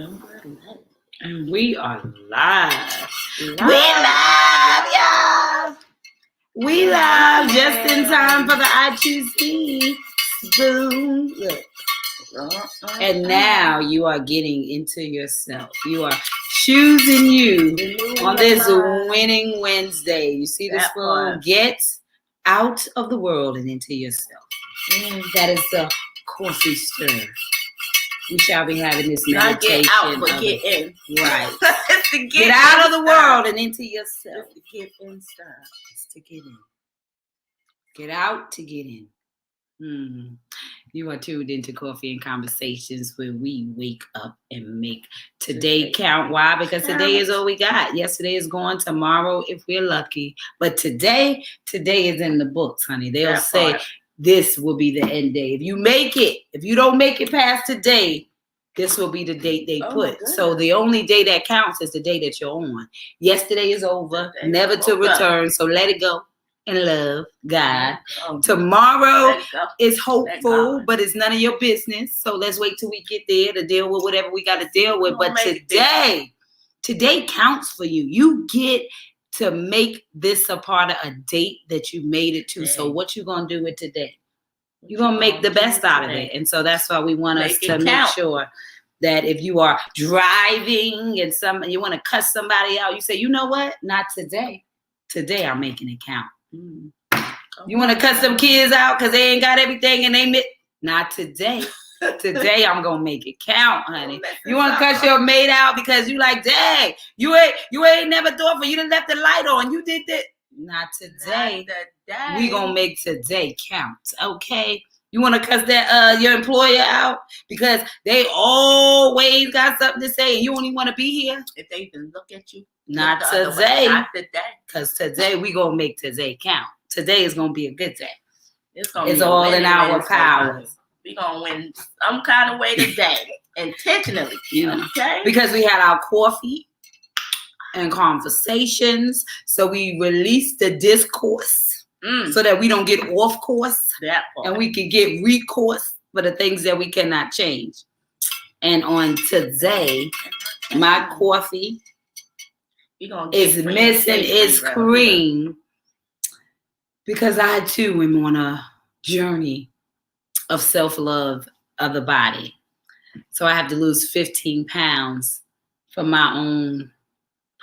And we are live. We love ya. We live just in time for the I Choose Me spoon. Look. And now you are getting into yourself. You are choosing you on this winning Wednesday. You see the spoon? Get out of the world and into yourself. That is the coffee stir. We shall be having this meditation. Not get out, but get in. Right. to get out of the world and into yourself. It's to get in stir. It's to get in. Get out to get in. You are tuned into Coffee and Conversations, where we wake up and make today count. Why? Because today is all we got. Yesterday is gone. Tomorrow, if we're lucky. But today is in the books, honey. They'll say this will be the end day. If you make it, if you don't make it past today, this will be the date they put. So the only day that counts is the day that you're on. Yesterday is over, never to return. So let it go and love God. Tomorrow is hopeful, but it's none of your business. So let's wait till we get there to deal with whatever we got to deal with. But today counts for you. You get to make this a part of a date that you made it to. So what you going to do with today? You're going to make the best out of it. And so that's why we want us to make sure that if you are driving and you want to cuss somebody out, you say, you know what? Not today. Today I'm making it count. You want to cut some kids out because they ain't got everything and they not today. Today I'm gonna make it count, honey. You want to cut your mate out because you like, dang, you ain't never thoughtful. You done left the light on. You did that. Not today. We gonna make today count. Okay. You want to cuss that your employer out because they always got something to say and you don't even want to be here. If they even look at you. Not today. Not today. Because today we gonna make today count. Today is gonna be a good day. It's all in our power. We gonna win some kind of way today, intentionally. Okay. Because we had our coffee and conversations, so we released the discourse so that we don't get off course, and we can get recourse for the things that we cannot change. And on today, my coffee is missing its cream because I too am on a journey of self-love of the body. So I have to lose 15 pounds for my own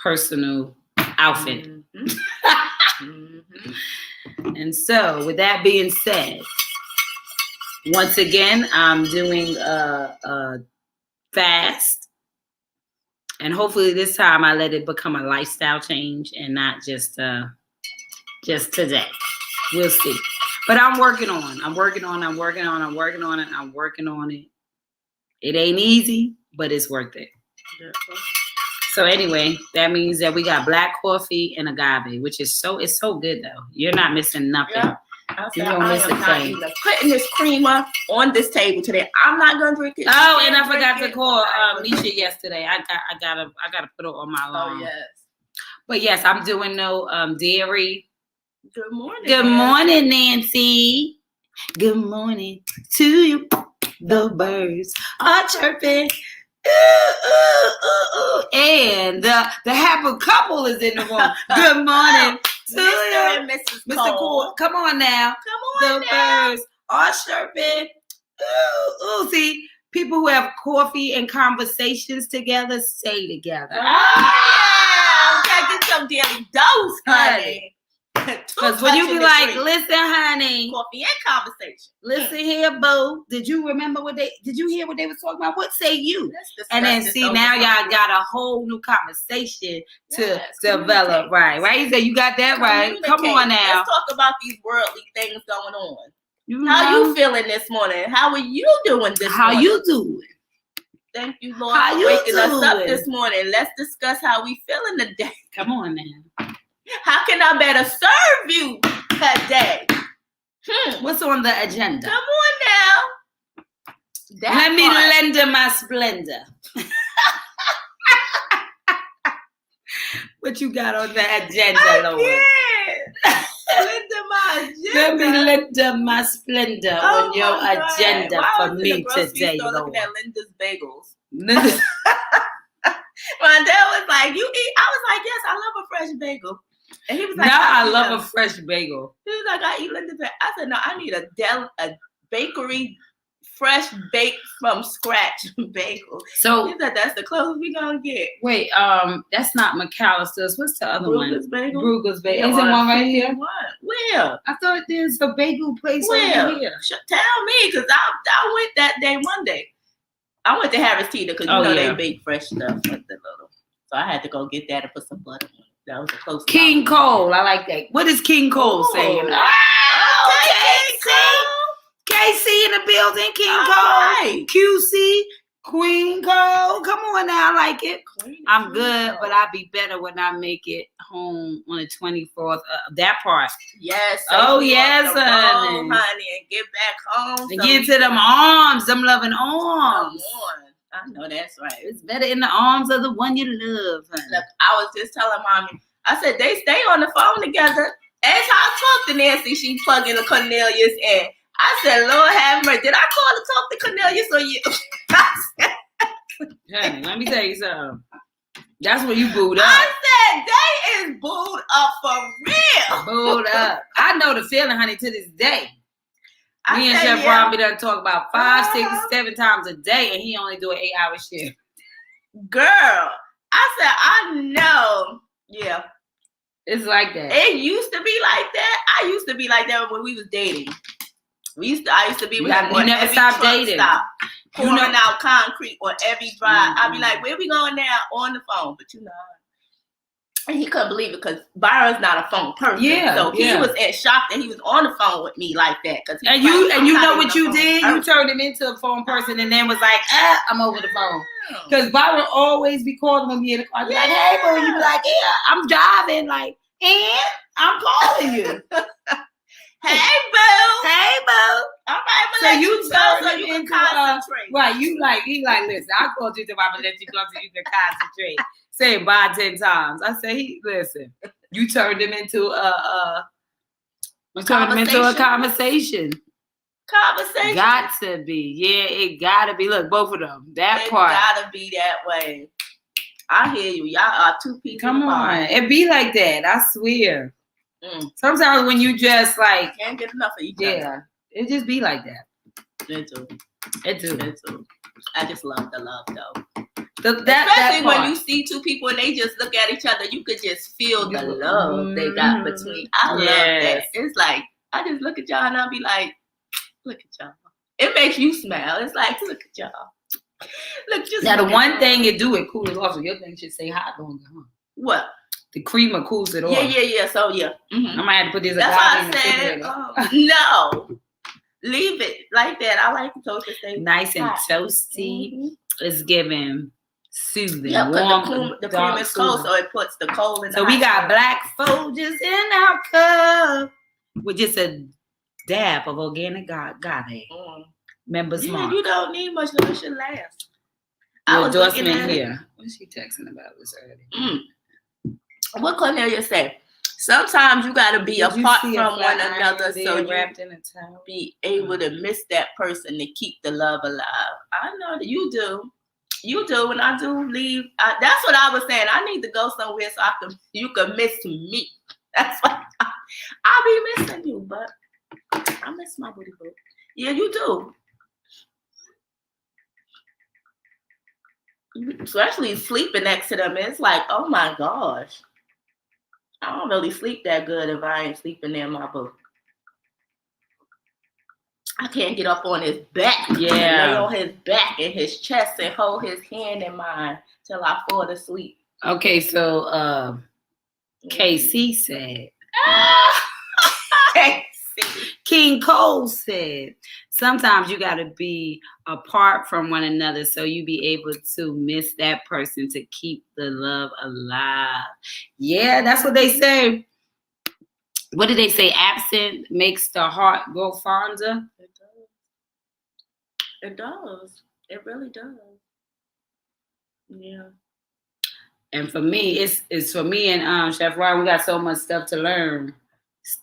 personal outfit. And so with that being said, once again, I'm doing a fast. And hopefully this time I let it become a lifestyle change and not just today. We'll see. But I'm working on it. It ain't easy, but it's worth it. So anyway, that means that we got black coffee and agave, which is it's so good though. You're not missing nothing. Yeah. You don't miss a thing. Putting this creamer on this table today. I'm not gonna drink it. Oh, and I forgot to call Misha yesterday. I gotta put it on my alarm. Oh yes. But yes, I'm doing no dairy. Good morning. Good morning, Nancy. Good morning to you. The birds are chirping. Ooh, ooh, ooh, ooh. And the happy couple is in the room. Good morning to you, Mr. Cole. Come on now. The birds are chirping. Ooh, ooh. See, people who have coffee and conversations together stay together. Oh, yeah. Gotta get some daily dose, honey. Because when you be like, listen, honey, coffee and conversation. Listen here, boo. Did you hear what they was talking about? What say you? And then see, now y'all got a whole new conversation to develop. Right? You said you got that right. Come on now. Let's talk about these worldly things going on. How you feeling this morning? How are you doing this morning? How you doing? Thank you, Lord, for waking us up this morning. Let's discuss how we feeling today. Come on now. How can I better serve you today? What's on the agenda? Come on now. Let me lend my splendor. What you got on the agenda, Lord? Lend my Let me lift up my splendor on your agenda for me today, Lord. Looking at Linda's bagels. My dad was like, "You eat?" I was like, "Yes, I love a fresh bagel." And he was like, "No, I love a fresh bagel." He was like, "I eat Linda's bagel." I said, "No, I need a bakery, fresh baked from scratch bagel." So he said, "That's the closest we gonna get." Wait, that's not McAllister's. What's the other one? Bagel. Bruegger's Bagel. Isn't one right here? Where? I thought there's a bagel place over here. Tell me, because I went that day one day. I went to Harris Teeter because they bake fresh stuff like the little. So I had to go get that and put some butter on it. That was a close. King Cole, I like that. What is King Cole saying? KC in the building. King Cole, right. QC, Queen Cole. Come on now, I like it. I'm good, but I'll be better when I make it home on the 24th. That part. Yes. Oh yes, honey, and get back home and get to them arms, them loving arms. Come on. I know that's right. It's better in the arms of the one you love, honey. Look, I was just telling mommy. I said they stay on the phone together. That's how I talk to Nancy. She plugging the Cornelius in. I said, "Lord have mercy. Did I call to talk to Cornelius or you?" Honey, let me tell you something. That's when you booed up. I said they is booed up for real. Booed up. I know the feeling, honey, to this day. Me and Chef Ron be done talk about 5, 6, 7 times a day, and he only do an 8-hour shift. Girl, I said, I know. Yeah. It's like that. It used to be like that. I used to be like that when we was dating. I used to be with him. You never stopped dating. Pouring out concrete on every drive. I'd be like, "Where we going now?" On the phone, but and he couldn't believe it because Byron's not a phone person. Yeah, so he was in shock that he was on the phone with me like that. And you know what you did? You turned him into a phone person, and then was like, "I'm over the phone." Because Byron always be calling when we in the car. Be like, "Hey, boo," you be like, "Yeah, I'm driving." Like, and I'm calling you. Hey, boo. Hey, boo. All right, so you can concentrate. Right, he like, listen, I called you to I'm gonna let you go so you can concentrate. Say bye 10 times. I say, listen, you turned him into a conversation. Conversation. Got to be. Yeah, it gotta be. Look, both of them. That part. It gotta be that way. I hear you. Y'all are two people. Come on. It be like that. I swear. Sometimes when you just like can't get enough of each other. Yeah, it just be like that. It do. I just love the love though. Especially when you see two people and they just look at each other, you could just feel the love they got between. I love that. It's like I just look at y'all and I'll be like, look at y'all. It makes you smile. It's like, look at y'all. Now the one thing it do, it cools off. So your thing should say hot longer, huh? What? The creamer cools it off. Yeah. So yeah. I might have to put this. That's why I said no. Leave it like that. I like the toast to stay nice and toasty. It's giving soothing. Yeah, warm. The cream is cold, so it puts the cold in. So we got black Folgers in our cup with just a dab of organic agave. Members Mark. You don't need much. It should last. I was looking at here. What's she texting about this early? What Cornelia say? Sometimes you gotta be apart from one another, so you wrapped in a towel. Be able to miss that person to keep the love alive. I know that you do. You do, and I do leave. That's what I was saying. I need to go somewhere so you can miss me. That's what I'll be missing you, but I miss my booty boo. Yeah, you do. Especially sleeping next to them, it's like, oh my gosh. I don't really sleep that good if I ain't sleeping near my boo. I can't get up on his back. Yeah. Lay on his back and his chest and hold his hand in mine till I fall asleep. Okay, so KC said. King Cole said, sometimes you got to be apart from one another so you be able to miss that person to keep the love alive. Yeah, that's what they say. What did they say? Absent makes the heart grow fonder. It does. It really does. Yeah. And for me, it's for me and Chef Ryan, we got so much stuff to learn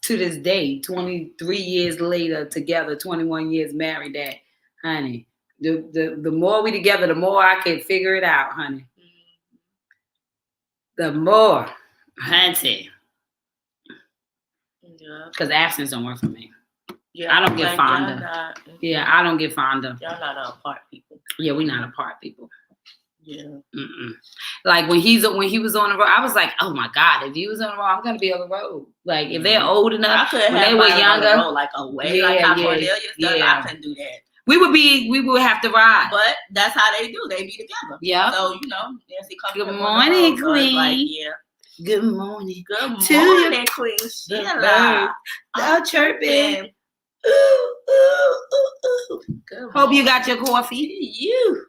to this day, 23 years later together, 21 years married, that, honey, the more we together, the more I can figure it out, honey. The more, honey. Yeah. Because absence don't work for me. Yeah, I don't get fond of. Yeah, I don't get fond of. Y'all not apart people. Yeah, we're not apart people. Yeah. Mm-mm. Like when he was on the road, I was like, oh my God, if he was on the road, I'm gonna be on the road. Like if they're old enough, I could when have they were mine younger, on the road, like away, like how Cornelia does. I couldn't do that. We would have to ride. But that's how they do. They be together. Yeah. So Nancy comes. Good morning, Queen. So like, yeah. Good morning. Good morning, Queen Sheila. Y'all chirping. Ooh, ooh, ooh, ooh. Hope you got your coffee. You.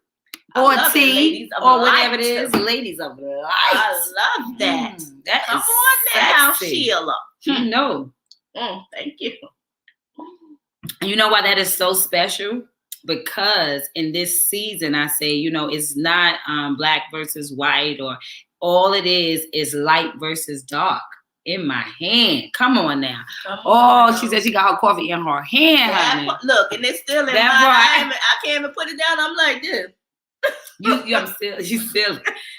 Or tea. Or whatever it is. Ladies of light. I love that. Come on now, Sheila. No. Thank you. You know why that is so special? Because in this season, I say, it's not black versus white, or all it is light versus dark. In my hand. Come on now. She said she got her coffee in her hand, honey. Look, and it's still in mine. I can't even put it down. I'm like this. You still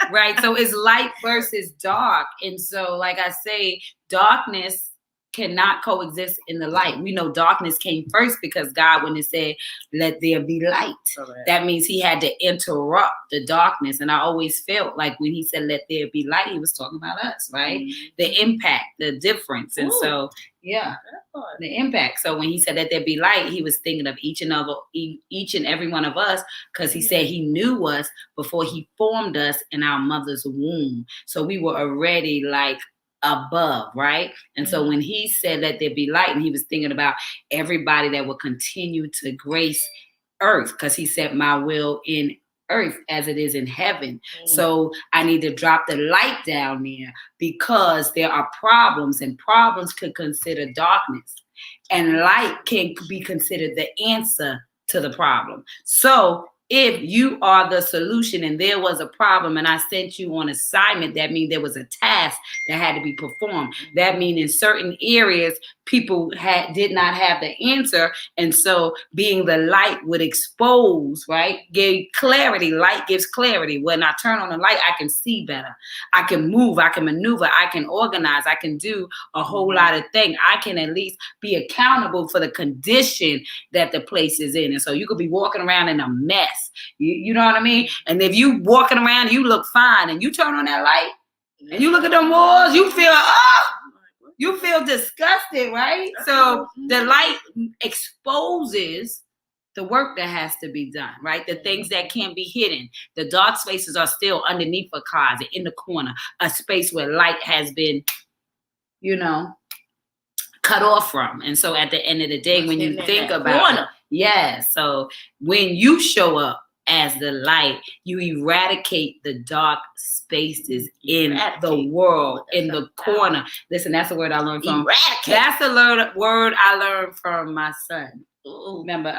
right. So it's light versus dark. And so, like I say, darkness cannot coexist in the light. We know darkness came first because God, when it said, let there be light, that means he had to interrupt the darkness. And I always felt like when he said, let there be light, he was talking about us, right? The impact, the difference. And so, yeah, the impact. So when he said, let there be light, he was thinking of each and every one of us, because he said he knew us before he formed us in our mother's womb. So we were already like above, right? And so when he said let there be light, and he was thinking about everybody that will continue to grace earth, because he said my will in earth as it is in heaven. So I need to drop the light down there, because there are problems, and problems could consider darkness, and light can be considered the answer to the problem. So if you are the solution and there was a problem and I sent you on assignment, that means there was a task that had to be performed. That means in certain areas, people did not have the answer. And so being the light would expose, right? Gave clarity. Light gives clarity. When I turn on the light, I can see better. I can move. I can maneuver. I can organize. I can do a whole lot of things. I can at least be accountable for the condition that the place is in. And so you could be walking around in a mess. You know what I mean? And if you walking around, you look fine, and you turn on that light and you look at them walls, you feel disgusted, right? So the light exposes the work that has to be done, right? The things that can't be hidden. The dark spaces are still underneath a closet, in the corner, a space where light has been, cut off from. And so at the end of the day, when you think about it, so when you show up as the light, you eradicate the dark spaces in the world, in the corner. Listen, that's the word I learned from. Eradicate. That's the word I learned from my son. Ooh, remember,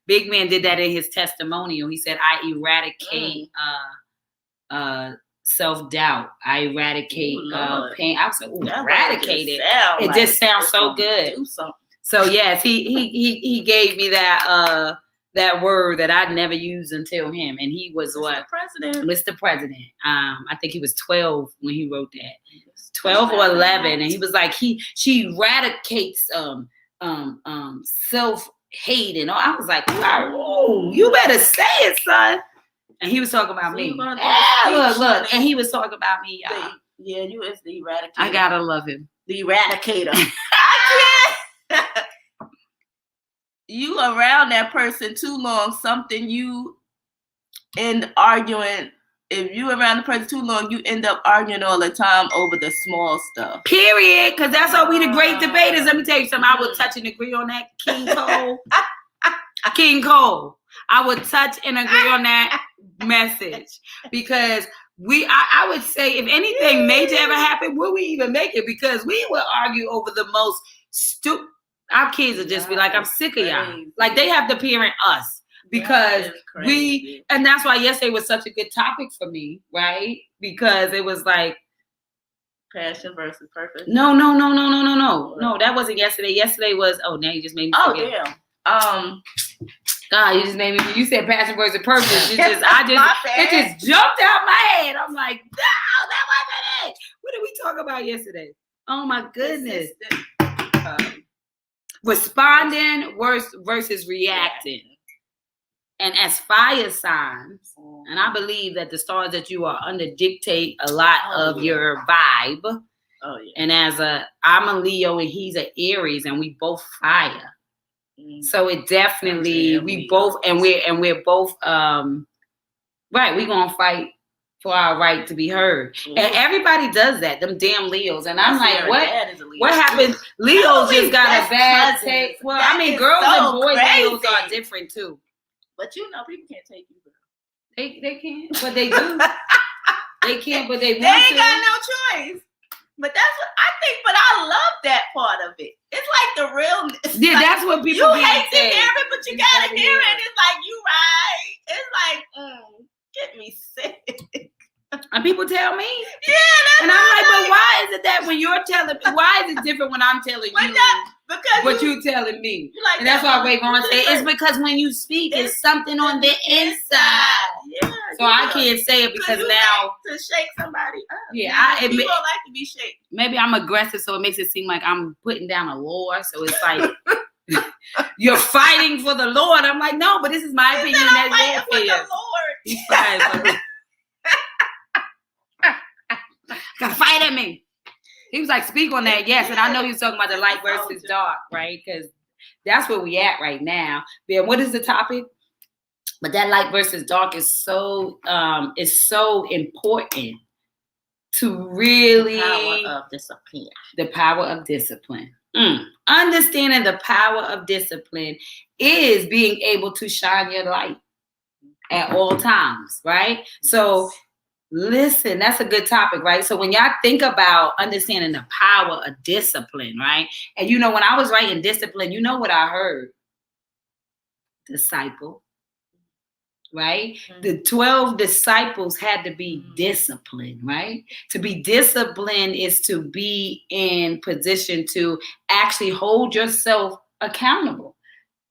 Big Man did that in his testimonial. He said, I eradicate self-doubt. I eradicate pain. I was like, eradicate it. It just sounds so good. So yes, he gave me that word that I'd never used until him. And he was Mr. President. I think he was 12 when he wrote that. 12 or 11. And he was like, she eradicates self-hate. And all. I was like, oh, you better say it, son. And he was talking about me. Look. And he was talking about me, y'all. Yeah, you is the eradicator. I gotta love him. The eradicator. I can't. You around that person too long, something you end arguing. If you around the person too long, you end up arguing all the time over the small stuff. Period. Because that's how we the great debaters. Let me tell you something. I would touch and agree on that. King Cole. King Cole. I would touch and agree on that message. Because I would say if anything major ever happened, will we even make it? Because we would argue over the most stupid. Our kids would just be like, I'm sick of y'all. Like they have to parent us because and that's why yesterday was such a good topic for me, right? Because it was like, Passion versus purpose. No. That wasn't yesterday. Yesterday was. Oh, now you just made me forget. Damn. God, you just made me. You said passion versus purpose. It just jumped out my head. I'm like, no, that wasn't it. What did we talk about yesterday? Oh my goodness. Responding versus reacting. And as fire signs, and I believe that the stars that you are under dictate a lot of your vibe. Oh yeah. And I'm a Leo and he's an Aries, and we both fire. So it definitely we're both right. We're gonna fight for our right to be heard. Mm-hmm. And everybody does that, them damn Leos. And I'm like, what happened? Leos just got a bad take. Well, I mean, girls and boys Leos are different too. But you know, people can't take you, girl. They can't, but they do. They can't, but they want to. They ain't got no choice. But that's what I think. But I love that part of it. It's like the realness. Yeah, like, that's what people. You hate to hear it, but you gotta hear it. It's like you right. It's like get me sick. And people tell me. Yeah, and I'm like, but why is it that when you're telling me, why is it different when I'm telling you? Because what you telling me. Like and that's why Ray Vaughn say it's because when you speak, it's something on the inside. Yeah. So I can't say it because now to shake somebody up. Yeah, people don't like to be shaken. Maybe I'm aggressive, so it makes it seem like I'm putting down a law. So it's like you're fighting for the Lord. I'm like, no, but this is my opinion. I'm fighting for the Lord. He's fighting. Gotta fight at me. He was like, speak on that. Yes. And I know he was talking about the light versus dark, right? Because that's where we at right now. Yeah. What is the topic? But that light versus dark is so important to really the power of discipline. Understanding the power of discipline is being able to shine your light at all times, right? So listen, that's a good topic, right? So when y'all think about understanding the power of discipline, right? And you know, when I was writing discipline, you know what I heard? Disciple, right? Mm-hmm. The 12 disciples had to be disciplined, right? To be disciplined is to be in position to actually hold yourself accountable.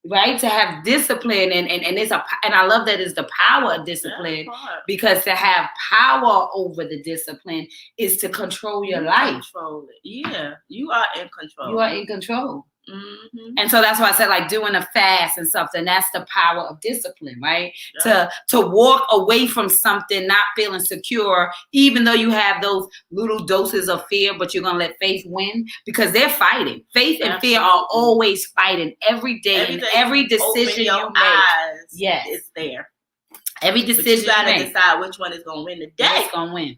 Right, to have discipline and I love that is the power of discipline, because to have power over the discipline is to control your life. Control it. Yeah, you are in control. You are in control. Mm-hmm. And so that's why I said like doing a fast and something. That's the power of discipline, right? Yeah. To walk away from something, not feeling secure, even though you have those little doses of fear, but you're gonna let faith win because they're fighting. Faith and fear are always fighting every day, and every decision you make. Yes, it's there. Every decision you gotta decide which one is gonna win today. It's gonna win.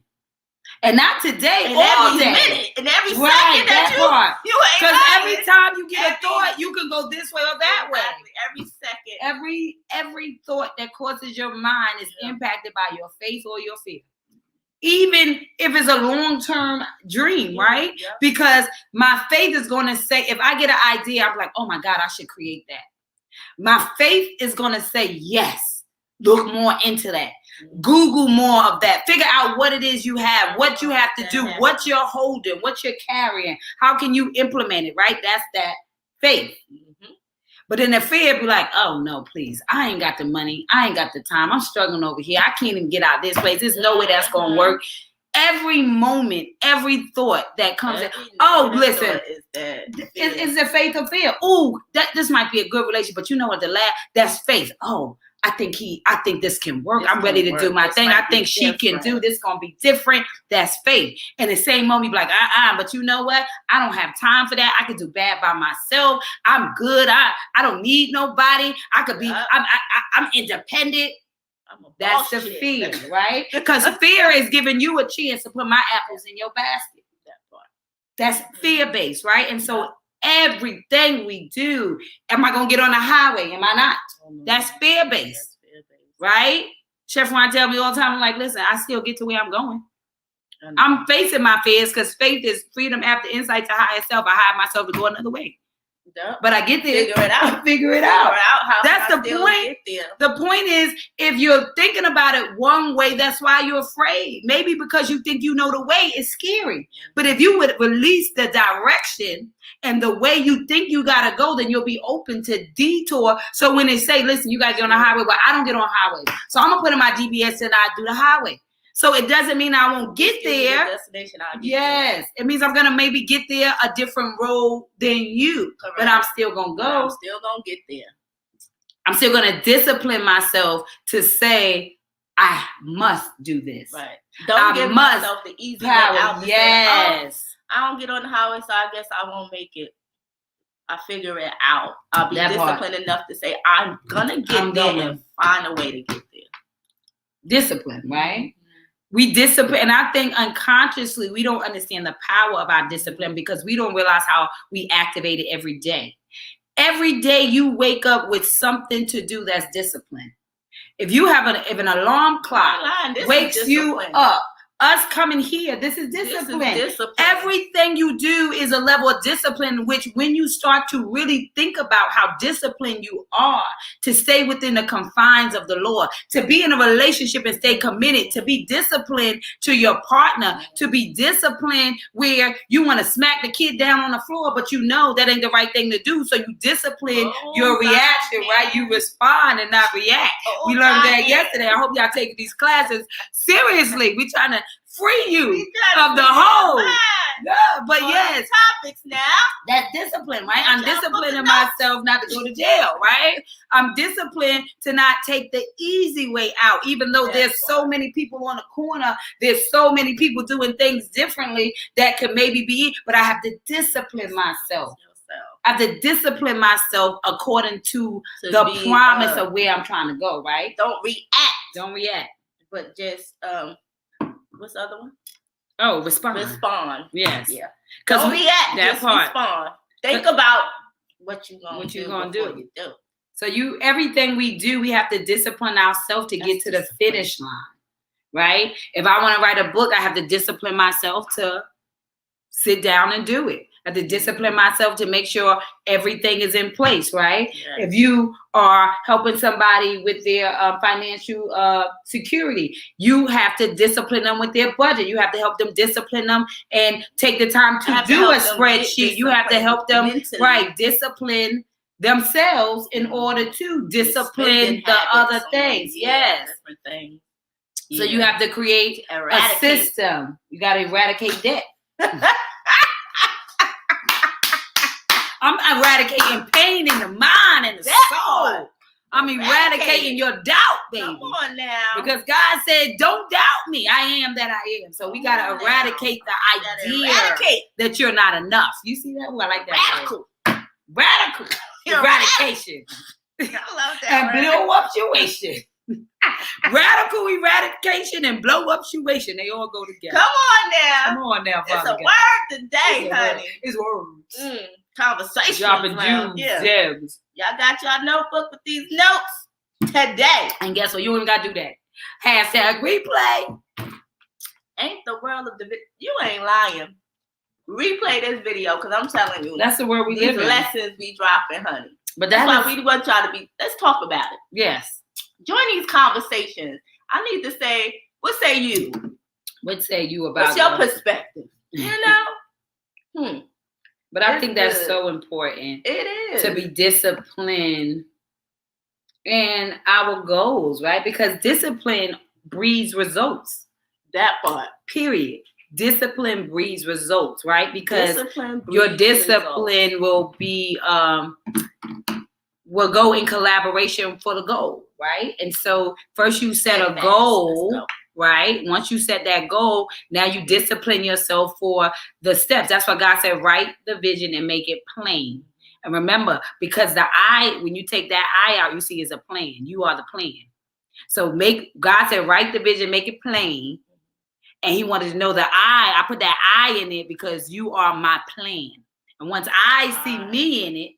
And not today, and all every day. Minute, and every second that you ain't because every time you get a thought, you can go this way or that way. Every second. Every thought that crosses your mind is impacted by your faith or your fear. Even if it's a long-term dream, right? Yeah. Because my faith is going to say, if I get an idea, I'm like, oh my God, I should create that. My faith is going to say, yes, look more into that. Google more of that. Figure out what it is you have, what you have to do, what you're holding, what you're carrying. How can you implement it, right? That's that faith. Mm-hmm. But then the fear be like, oh, no, please. I ain't got the money. I ain't got the time. I'm struggling over here. I can't even get out this place. There's no way that's going to work. Every moment, every thought that comes in. Oh, listen. It's the faith of fear. Oh, this might be a good relationship. But you know what? That's faith. Oh, I think this can work. I'm ready to do my thing. I think she can do this. Gonna be different. That's faith. And the same moment, you be like, but you know what? I don't have time for that. I can do bad by myself. I'm good. I don't need nobody. I could be. I'm independent. That's the fear, right? Because fear is giving you a chance to put my apples in your basket. That's fear-based, right? And so everything we do, am I gonna get on the highway? Am I not? That's fear-based, right? Chef Ron tell me all the time, I'm like, listen, I still get to where I'm going. I'm facing my fears because faith is freedom after insight to higher self. I hide myself to go another way. Yep. But I get there. Figure it out. Figure it Figure out. out how That's can I the still point. get there. The point is, if you're thinking about it one way, that's why you're afraid. Maybe because you think you know the way, it's scary. But if you would release the direction and the way you think you gotta go, then you'll be open to detour. So when they say, listen, you gotta get on the highway, but I don't get on highway. So I'm gonna put in my GPS and I do the highway. So it doesn't mean I won't get there. Destination, Yes, it means I'm gonna maybe get there a different road than you, Correct. but I'm still gonna go. I'm still gonna get there. I'm still gonna discipline myself to say I must do this. Right. Don't give myself the easy way out. Yes. Say, I don't get on the highway, so I guess I won't make it. I figure it out. I'll be disciplined enough to say I'm gonna get there and find a way to get there. Discipline, right? We discipline, and I think unconsciously we don't understand the power of our discipline because we don't realize how we activate it every day. Every day you wake up with something to do that's discipline. If you have if an alarm clock wakes you up, us coming here, this is discipline. Everything you do is a level of discipline, which when you start to really think about how disciplined you are to stay within the confines of the Lord, to be in a relationship and stay committed, to be disciplined to your partner, to be disciplined where you want to smack the kid down on the floor, but you know that ain't the right thing to do. So you discipline your reaction, right? You respond and not react. We learned that yesterday. I hope y'all taking these classes seriously. We're trying to free you of the whole. Yeah, but yes, topics now. That's discipline, right? I'm disciplining myself not to go to jail, right? I'm disciplined to not take the easy way out, even though there's so many people on the corner. There's so many people doing things differently that could maybe be, but I have to discipline myself. I have to discipline myself according to the promise of where I'm trying to go, right? Don't react. But just what's the other one? Oh, respond. Yes. Yeah. Don't react. Just respond. Think about what you're gonna do. So everything we do, we have to discipline ourselves to get to the finish line, right? If I want to write a book, I have to discipline myself to sit down and do it. I have to discipline myself to make sure everything is in place, right? Yes. If you are helping somebody with their financial security, you have to discipline them with their budget. You have to help them discipline them and take the time to do a spreadsheet. You have to help them, mentally. Discipline themselves in order to discipline the other things. Yes. Different things. So you have to create a system. You got to eradicate debt. I'm eradicating pain in the mind and the soul. I'm eradicating your doubt, baby. Come on now. Because God said, don't doubt me. I am that I am. So we got to eradicate the idea that you're not enough. You see that? Well, I like that. Radical. Eradication. I love that. And blow up situation. Radical eradication and blow up situation. They all go together. Come on now, Father. It's a word today, honey. It's words. Conversation. Dropping gems. Y'all got y'all notebook with these notes today. And guess what? You ain't got to do that. Hashtag replay. Ain't the world of the you ain't lying. Replay this video because I'm telling you. That's the world we live in. These lessons be dropping, honey. But that's why we want y'all to be. Let's talk about it. Yes. Join these conversations. I need to say, what say you? What say you about? What's your perspective? You know. But I think that's so important. It is. To be disciplined in our goals, right? Because discipline breeds results. That part. Period. Discipline breeds results, right? Because your discipline will be will go in collaboration for the goal, right? And so first you set a goal. Right? Once you set that goal, now you discipline yourself for the steps. That's why God said, write the vision and make it plain. And remember, because the I, when you take that I out, you see is a plan. You are the plan. So God said, write the vision, make it plain. And he wanted to know that I put that I in it because you are my plan. And once I see me in it,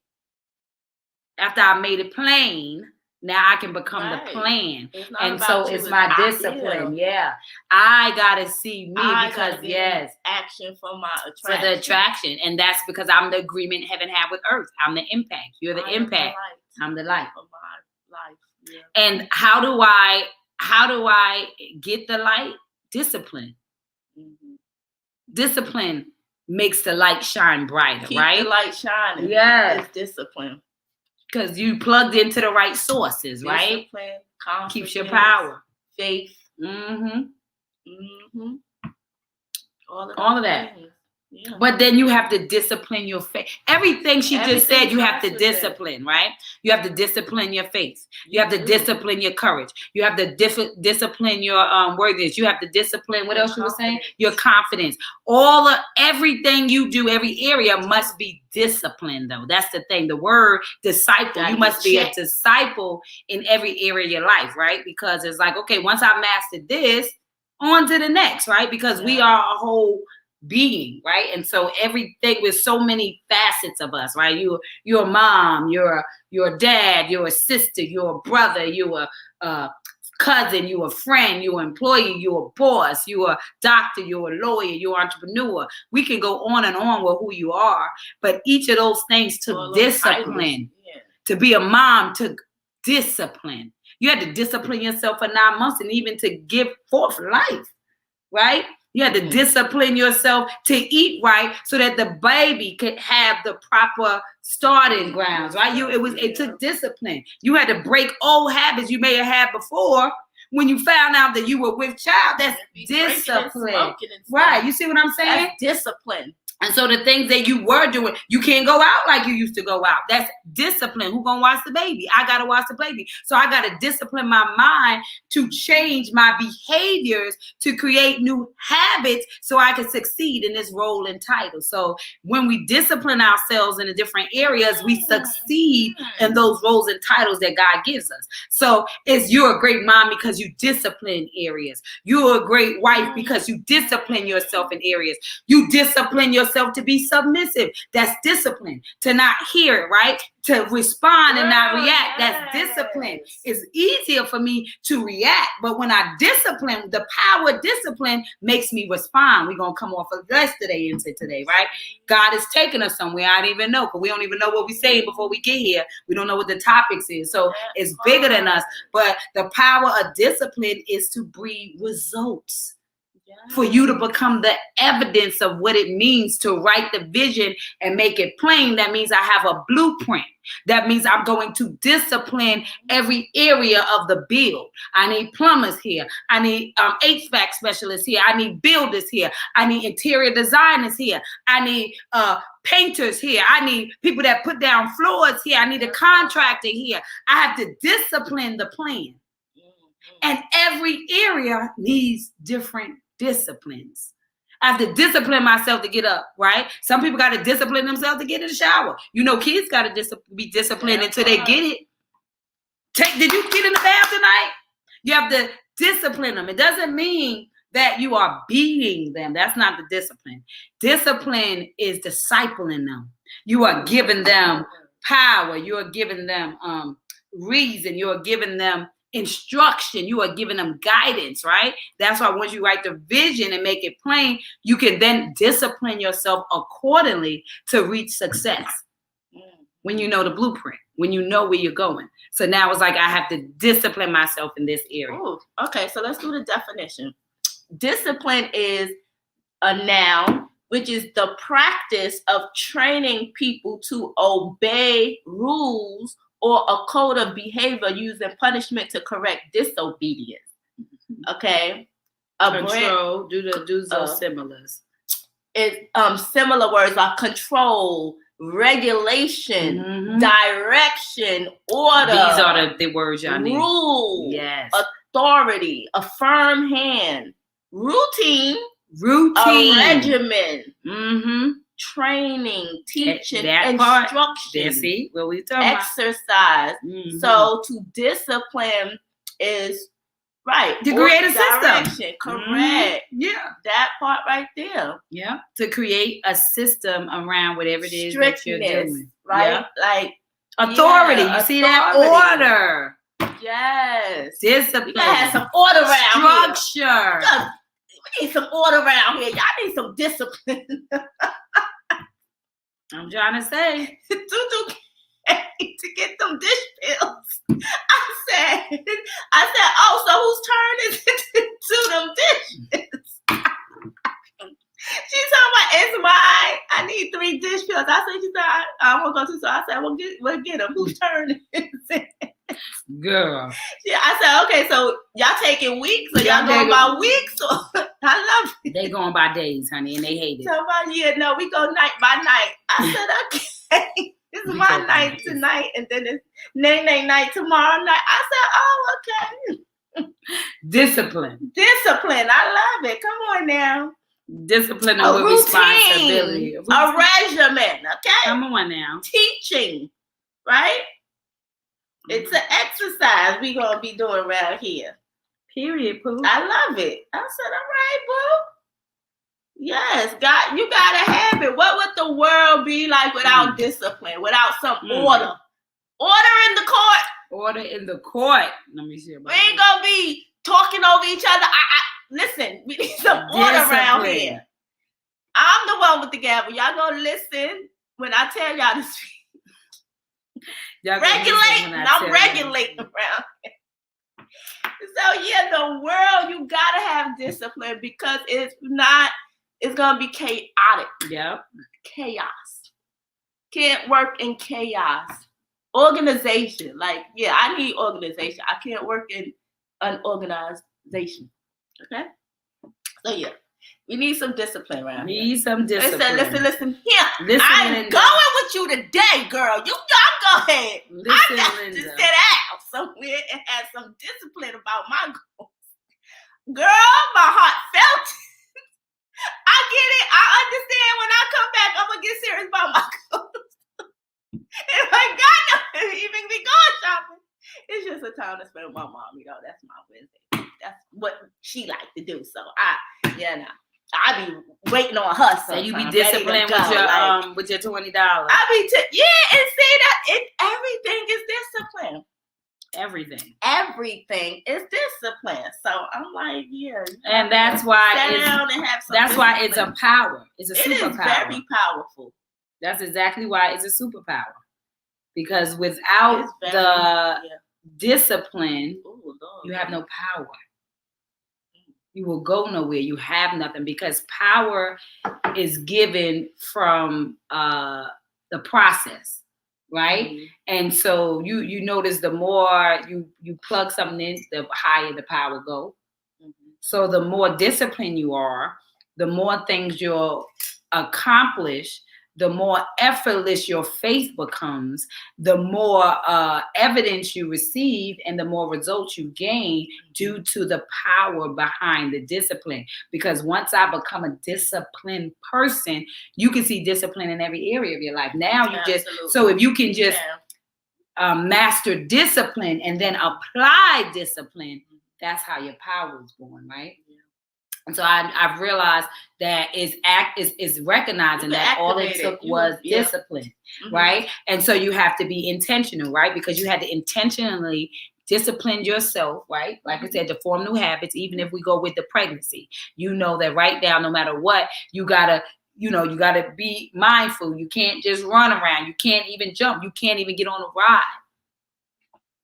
after I made it plain, Now I can become Right. the plan. It's not And about so you, it's my I discipline. feel. Yeah. I gotta see me I because gotta be in action for my for attraction. the attraction. And that's because I'm the agreement heaven had with earth. I'm the impact. You're the I am impact. I'm the light. of my life. Yeah. And how do I get the light? Discipline. Mhm. Discipline makes the light shine brighter, Keep right? the light shining. Yes. It's discipline. Because you plugged into the right sources, right? Discipline, confidence, Keeps your power. faith. Mm-hmm. Mm-hmm. All of that. Things. Yeah. But then you have to discipline your faith. Everything she just said, you have to starts with discipline, right? You have to discipline your faith. You have to do. discipline your courage. You have to discipline your worthiness. You have to discipline, what Your else you were saying? confidence. Your confidence. Everything you do, every area must be disciplined, though. That's the thing. The word disciple. Gotta You must be checked. a disciple in every area of your life, right? Because it's like, okay, once I mastered this, on to the next, right? Because we are a whole being, right? And so everything with so many facets of us, right? You're a mom, you're a dad, you're a sister, you're a brother, you're a cousin, you're a friend, you're an employee, you're a boss, you're a doctor, you're a lawyer, you're an entrepreneur. We can go on and on with who you are, but each of those things took discipline. To be a mom took discipline. You had to discipline yourself for 9 months and even to give forth life, right? You had to discipline yourself to eat right so that the baby could have the proper starting grounds, right? It took discipline. You had to break old habits you may have had before when you found out that you were with child. That's discipline. Right. You see what I'm saying? That's discipline. And so the things that you were doing, you can't go out like you used to go out. That's discipline. Who gonna watch the baby? I gotta watch the baby. So I gotta discipline my mind to change my behaviors, to create new habits so I can succeed in this role and title. So when we discipline ourselves in the different areas, we succeed in those roles and titles that God gives us. So you're a great mom because you discipline areas. You're a great wife because you discipline yourself in areas. You discipline yourself to be submissive. That's discipline. To not hear it, right? To respond and not react. That's discipline. It's easier for me to react, but when I discipline, the power of discipline makes me respond. We're going to come off of yesterday into today, right? God is taking us somewhere. I don't even know, because we don't even know what we're saying before we get here. We don't know what the topics is. So it's bigger than us. But the power of discipline is to breed results. For you to become the evidence of what it means to write the vision and make it plain. That means I have a blueprint. That means I'm going to discipline every area of the build. I need plumbers here. I need HVAC specialists here. I need builders here. I need interior designers here. I need painters here. I need people that put down floors here. I need a contractor here. I have to discipline the plan. And every area needs different disciplines. I have to discipline myself to get up, right? Some people got to discipline themselves to get in the shower. You know, kids got to be disciplined until they get it. Did you get in the bath tonight? You have to discipline them. It doesn't mean that you are beating them. That's not the discipline. Discipline is discipling them. You are giving them power. You are giving them reason. You are giving them instruction. You are giving them guidance, right? That's why once you write the vision and make it plain, you can then discipline yourself accordingly to reach success. When you know the blueprint, when you know where you're going. So now it's like I have to discipline myself in this area. Ooh, okay, so let's do the definition. Discipline is a noun, which is the practice of training people to obey rules or a code of behavior using punishment to correct disobedience. Okay. Control, do those similars. Similar words are control, regulation, direction, order. These are the words y'all need. Rule, yes, authority, a firm hand, routine, a regimen, training, teaching, instruction, see what we talking exercise. So to discipline is to create a system. Correct. Yeah, that part right there. Yeah, to create a system around whatever it is that you're doing. Right, yeah. like authority. You see that order. Yes. Discipline. We gotta have some order around Structure. here. We need some order around here. Y'all need some discipline. I'm trying to say. Tutu came to get them dish pills. I said, oh, so whose turn is it to do them dishes? She's talking about, it's mine. I need 3 dish pills. I said, she said, I won't go to, so I said, we'll get them. Whose turn is it? Girl. Yeah, I said, okay, so y'all taking weeks, or y'all going by weeks? Or I love it. They going by days, honey, and they hate it. So no, we go night by night. I said, okay, this is my night tonight, and then it's Nene night tomorrow night. I said, oh, okay. Discipline. Discipline. I love it. Come on now. Discipline A with routine, responsibility. a regimen, okay? Come on now. Teaching, right? It's an exercise we gonna be doing around here. Period, Pooh. I love it. I said, all right, boo. Yes, God, you gotta have it. What would the world be like without discipline, without some order? Order in the court. Order in the court. Let me see about We ain't gonna be talking over each other. Listen, we need some order around here. I'm the one with the gavel. Y'all gonna listen when I tell y'all to speak. Regulating. I'm regulating around here. So yeah, the world, you gotta have discipline, because it's gonna be chaotic. Yep. Chaos. Can't work in chaos. Organization. Like, yeah, I need organization. I can't work in unorganization. Okay? So yeah. We need some discipline around here. Need some discipline. Listen here. I'm going with you today, girl. You go ahead. I got to sit out somewhere and have some discipline about my goals. Girl, my heart felt it. I get it. I understand when I come back, I'm going to get serious about my goals. And I got to even be going shopping. It's just a time to spend with my mom. You know, that's my Wednesday. That's what she likes to do. So I be waiting on her. So you be disciplined with your $20. I be and see that everything is discipline. Everything is discipline. So I'm like, yeah. And that's why it's a power. It's a superpower. It is very powerful. That's exactly why it's a superpower. Because without discipline, you have no power. You will go nowhere. You have nothing, because power is given from the process, right? Mm-hmm. And so you notice the more you plug something in, the higher the power go. Mm-hmm. So the more disciplined you are, the more things you'll accomplish, the more effortless your faith becomes, the more evidence you receive, and the more results you gain due to the power behind the discipline. Because once I become a disciplined person, you can see discipline in every area of your life. Now so if you can just master discipline and then apply discipline, that's how your power is born, right? Yeah. And so I've realized that is recognizing that all it took was discipline, right? And so you have to be intentional, right? Because you had to intentionally discipline yourself, right? Like I said, to form new habits. Even if we go with the pregnancy, you know that right now, no matter what, you gotta be mindful. You can't just run around. You can't even jump. You can't even get on a ride.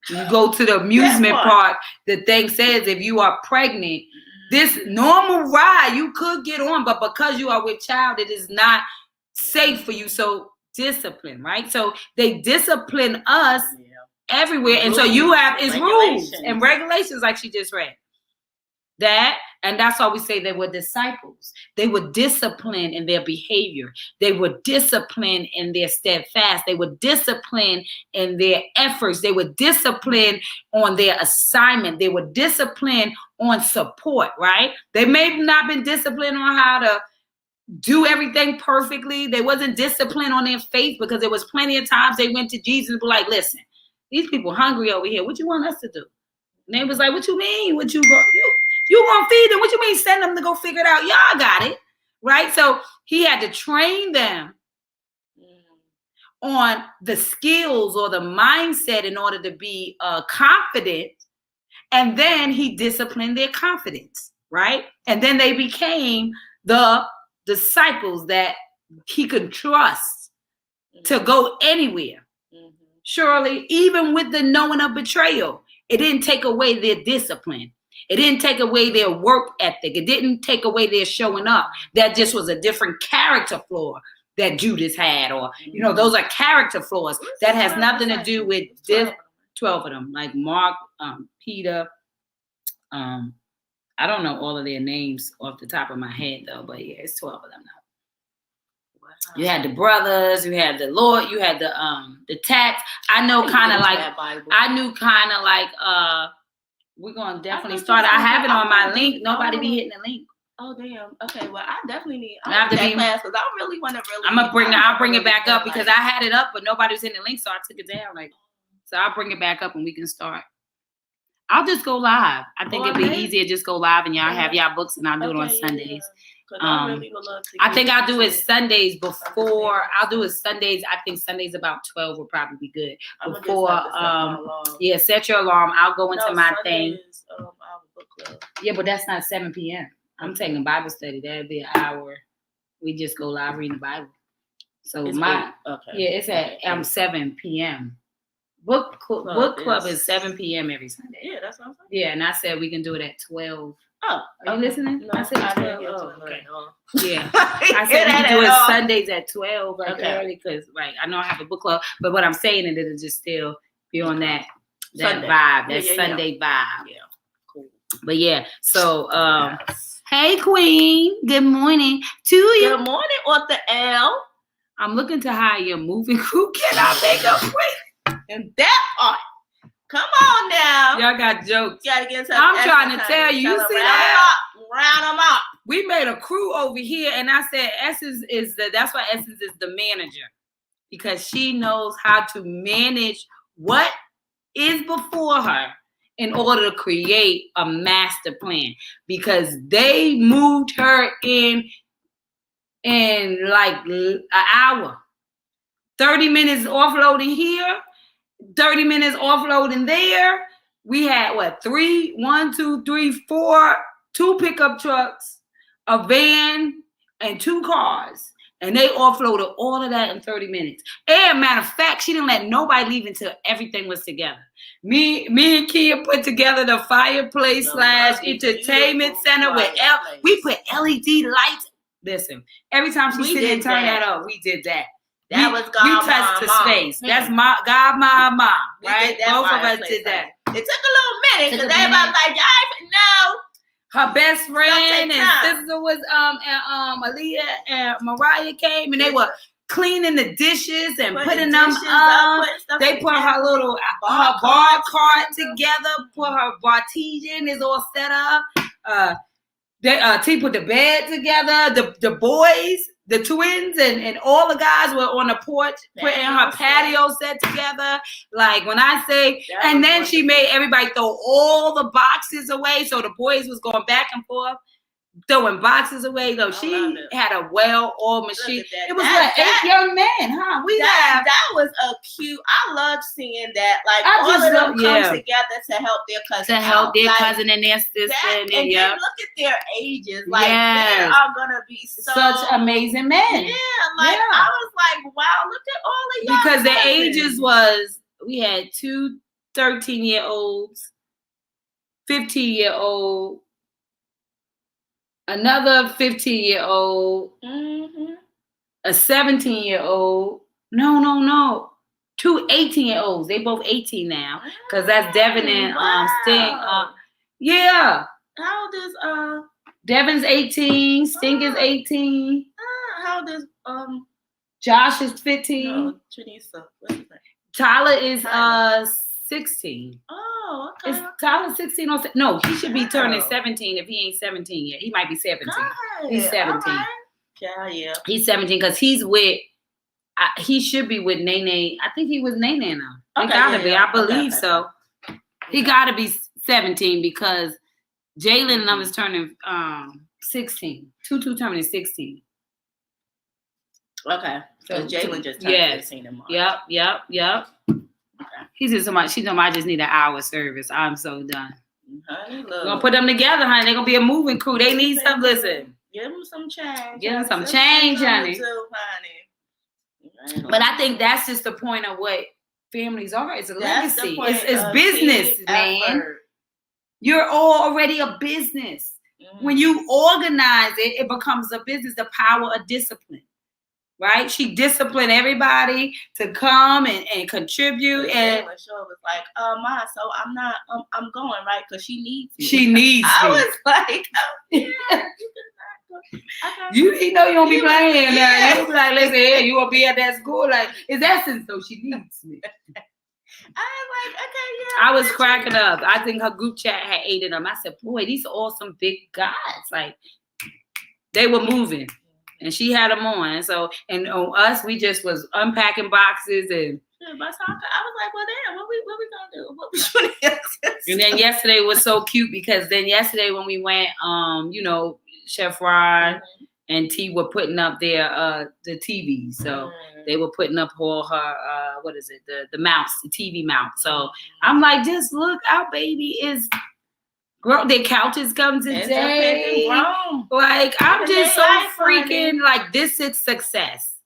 You go to the amusement park. The thing says if you are pregnant, this normal ride you could get on, but because you are with child, it is not safe for you. So discipline, right? So they discipline us everywhere. And so you have rules and regulations, like she just read. And that's why we say they were disciples. They were disciplined in their behavior. They were disciplined in their steadfast. They were disciplined in their efforts. They were disciplined on their assignment. They were disciplined on support, right? They may have not been disciplined on how to do everything perfectly. They wasn't disciplined on their faith, because there was plenty of times they went to Jesus and were like, listen, these people hungry over here. What you want us to do? And they was like, what you mean? You gonna feed them? What you mean send them to go figure it out? Y'all got it, right? So he had to train them on the skills or the mindset in order to be confident And then he disciplined their confidence, right? And then they became the disciples that he could trust to go anywhere. Surely, even with the knowing of betrayal, it didn't take away their discipline. It didn't take away their work ethic. It didn't take away their showing up. That just was a different character flaw that Judas had, or, those are character flaws that has nothing to do with this. 12 of them, like Mark, Peter. I don't know all of their names off the top of my head though, but yeah, it's 12 of them now. Wow. You had the brothers, you had the Lord, you had the tax. I know kind of like, I knew kind of like, we're going to definitely start. I have it on my link. Nobody be hitting the link. Oh damn. Okay. Well, I definitely need that class because I really want to I'll bring it back up because I had it up, but nobody was hitting the link, so I took it down. So I'll bring it back up and we can start. I'll just go live. I think it'd be easier just go live and y'all have y'all books and I'll do it on Sundays. I really would love to. I think I'll do it Sundays before. I'll do it Sundays. I think Sundays about 12 will probably be good. Before, set your alarm. I'll go into my thing. Yeah, but that's not 7 p.m. I'm taking Bible study. That'd be an hour. We just go live reading the Bible. So it's at 7 p.m. Book club is 7 p.m. every Sunday. Yeah, that's what I'm saying. Yeah, and I said we can do it at 12. Oh, are you listening? No, I said 12. Okay. Yeah, I said we can do it Sundays at 12, early, because I know I have a book club, but what I'm saying is it'll just still be on that Sunday vibe, that Sunday vibe. Yeah, cool. But yeah, so hey Queen, good morning to you. Good morning, Author L. I'm looking to hire your moving crew. Can I make a quick? And that part. Come on now. Y'all got jokes. You gotta get into I'm trying to tell you. You see that? Round them up. We made a crew over here, and I said Essence that's why Essence is the manager. Because she knows how to manage what is before her in order to create a master plan. Because they moved her in like an hour. 30 minutes offloading here. 30 minutes offloading there. We had 2 pickup trucks, a van, and 2 cars. And they offloaded all of that in 30 minutes. And matter of fact, she didn't let nobody leave until everything was together. Me and Kia put together the fireplace / entertainment center with we put LED lights. Listen, every time she sit and turn that up, we did that. That was God. We touched the space. That's my God, my mom, right? Both of us did that. It took a little minute because everybody was like, no. Her best friend and sister was Aaliyah and Mariah came and they were cleaning the dishes and putting them up. They put her little bar cart together. Put her Bartesian is all set up. T put the bed together. The boys. The twins and all the guys were on the porch putting her patio set together. Like when I say, and then she made everybody throw all the boxes away. So the boys was going back and forth, throwing boxes away. Though she had a well-oiled machine. It was 8 young men, huh? That was a cute. I love seeing that. Like all of them come together to help their cousin. To help their cousin and their sister. And then look at their ages. Like they are gonna be such amazing men. Yeah, I was like, wow, look at all of y'all. Because the ages was we had 2 13-year-olds, 15-year-old. Another 15-year-old, a 17-year-old. No. 2 18-year-olds. They both 18 now. Because that's Devin and Sting. Yeah. How old is Devin's 18. Sting is 18. How old is Josh is 15. No, Janisa. What's his name? Tyler is 16. Oh, okay. Is Tyler 16 or no? He should be turning 17 if he ain't 17 yet. He might be 17. He's 17. Right. Yeah. He's 17 because he's with. He should be with Nene. I think he was Nene now. He gotta be. I believe so. He gotta be 17 because Jalen and I was turning 16. Tutu turning 16. Okay. So Jalen just turned 15 in March. Yep. Okay. He said somebody. She told me I just need an hour service. I'm so done. Honey, We're look. gonna put them together, honey. They're gonna be a moving crew. They need some. Listen, Give them some change. give them some Give change, something honey. to do, honey. But I think that's just the point of what families are. It's a That's legacy. the point It's of business, team man. effort. You're all already a business. When you organize it, it becomes a business. The power of discipline, right? She disciplined everybody to come and contribute. And Sure was like, Ma, so I'm not, I'm going, right? Because she needs me. she needs I me. was like, oh, yeah, you can not go. Okay. You know you don't be playing now. Yeah. You be like, listen here, you gonna be at that school. Like, it's essence though. She needs me. I was like, okay, yeah. I was cracking up. I think her group chat had 8 of them. I said, boy, these are all some big guys. Like, they were moving. And she had them on. So, and on us, we just was unpacking boxes. And I was like, well, damn, what we gonna do? What we shooting? And then yesterday was so cute because then yesterday when we went, you know, Chef Ron and T were putting up their the TV. So they were putting up all her what is it, the mounts, the TV mount. So I'm like, just look, our baby is grown. Their couches come today. Like I'm just so freaking like this is success.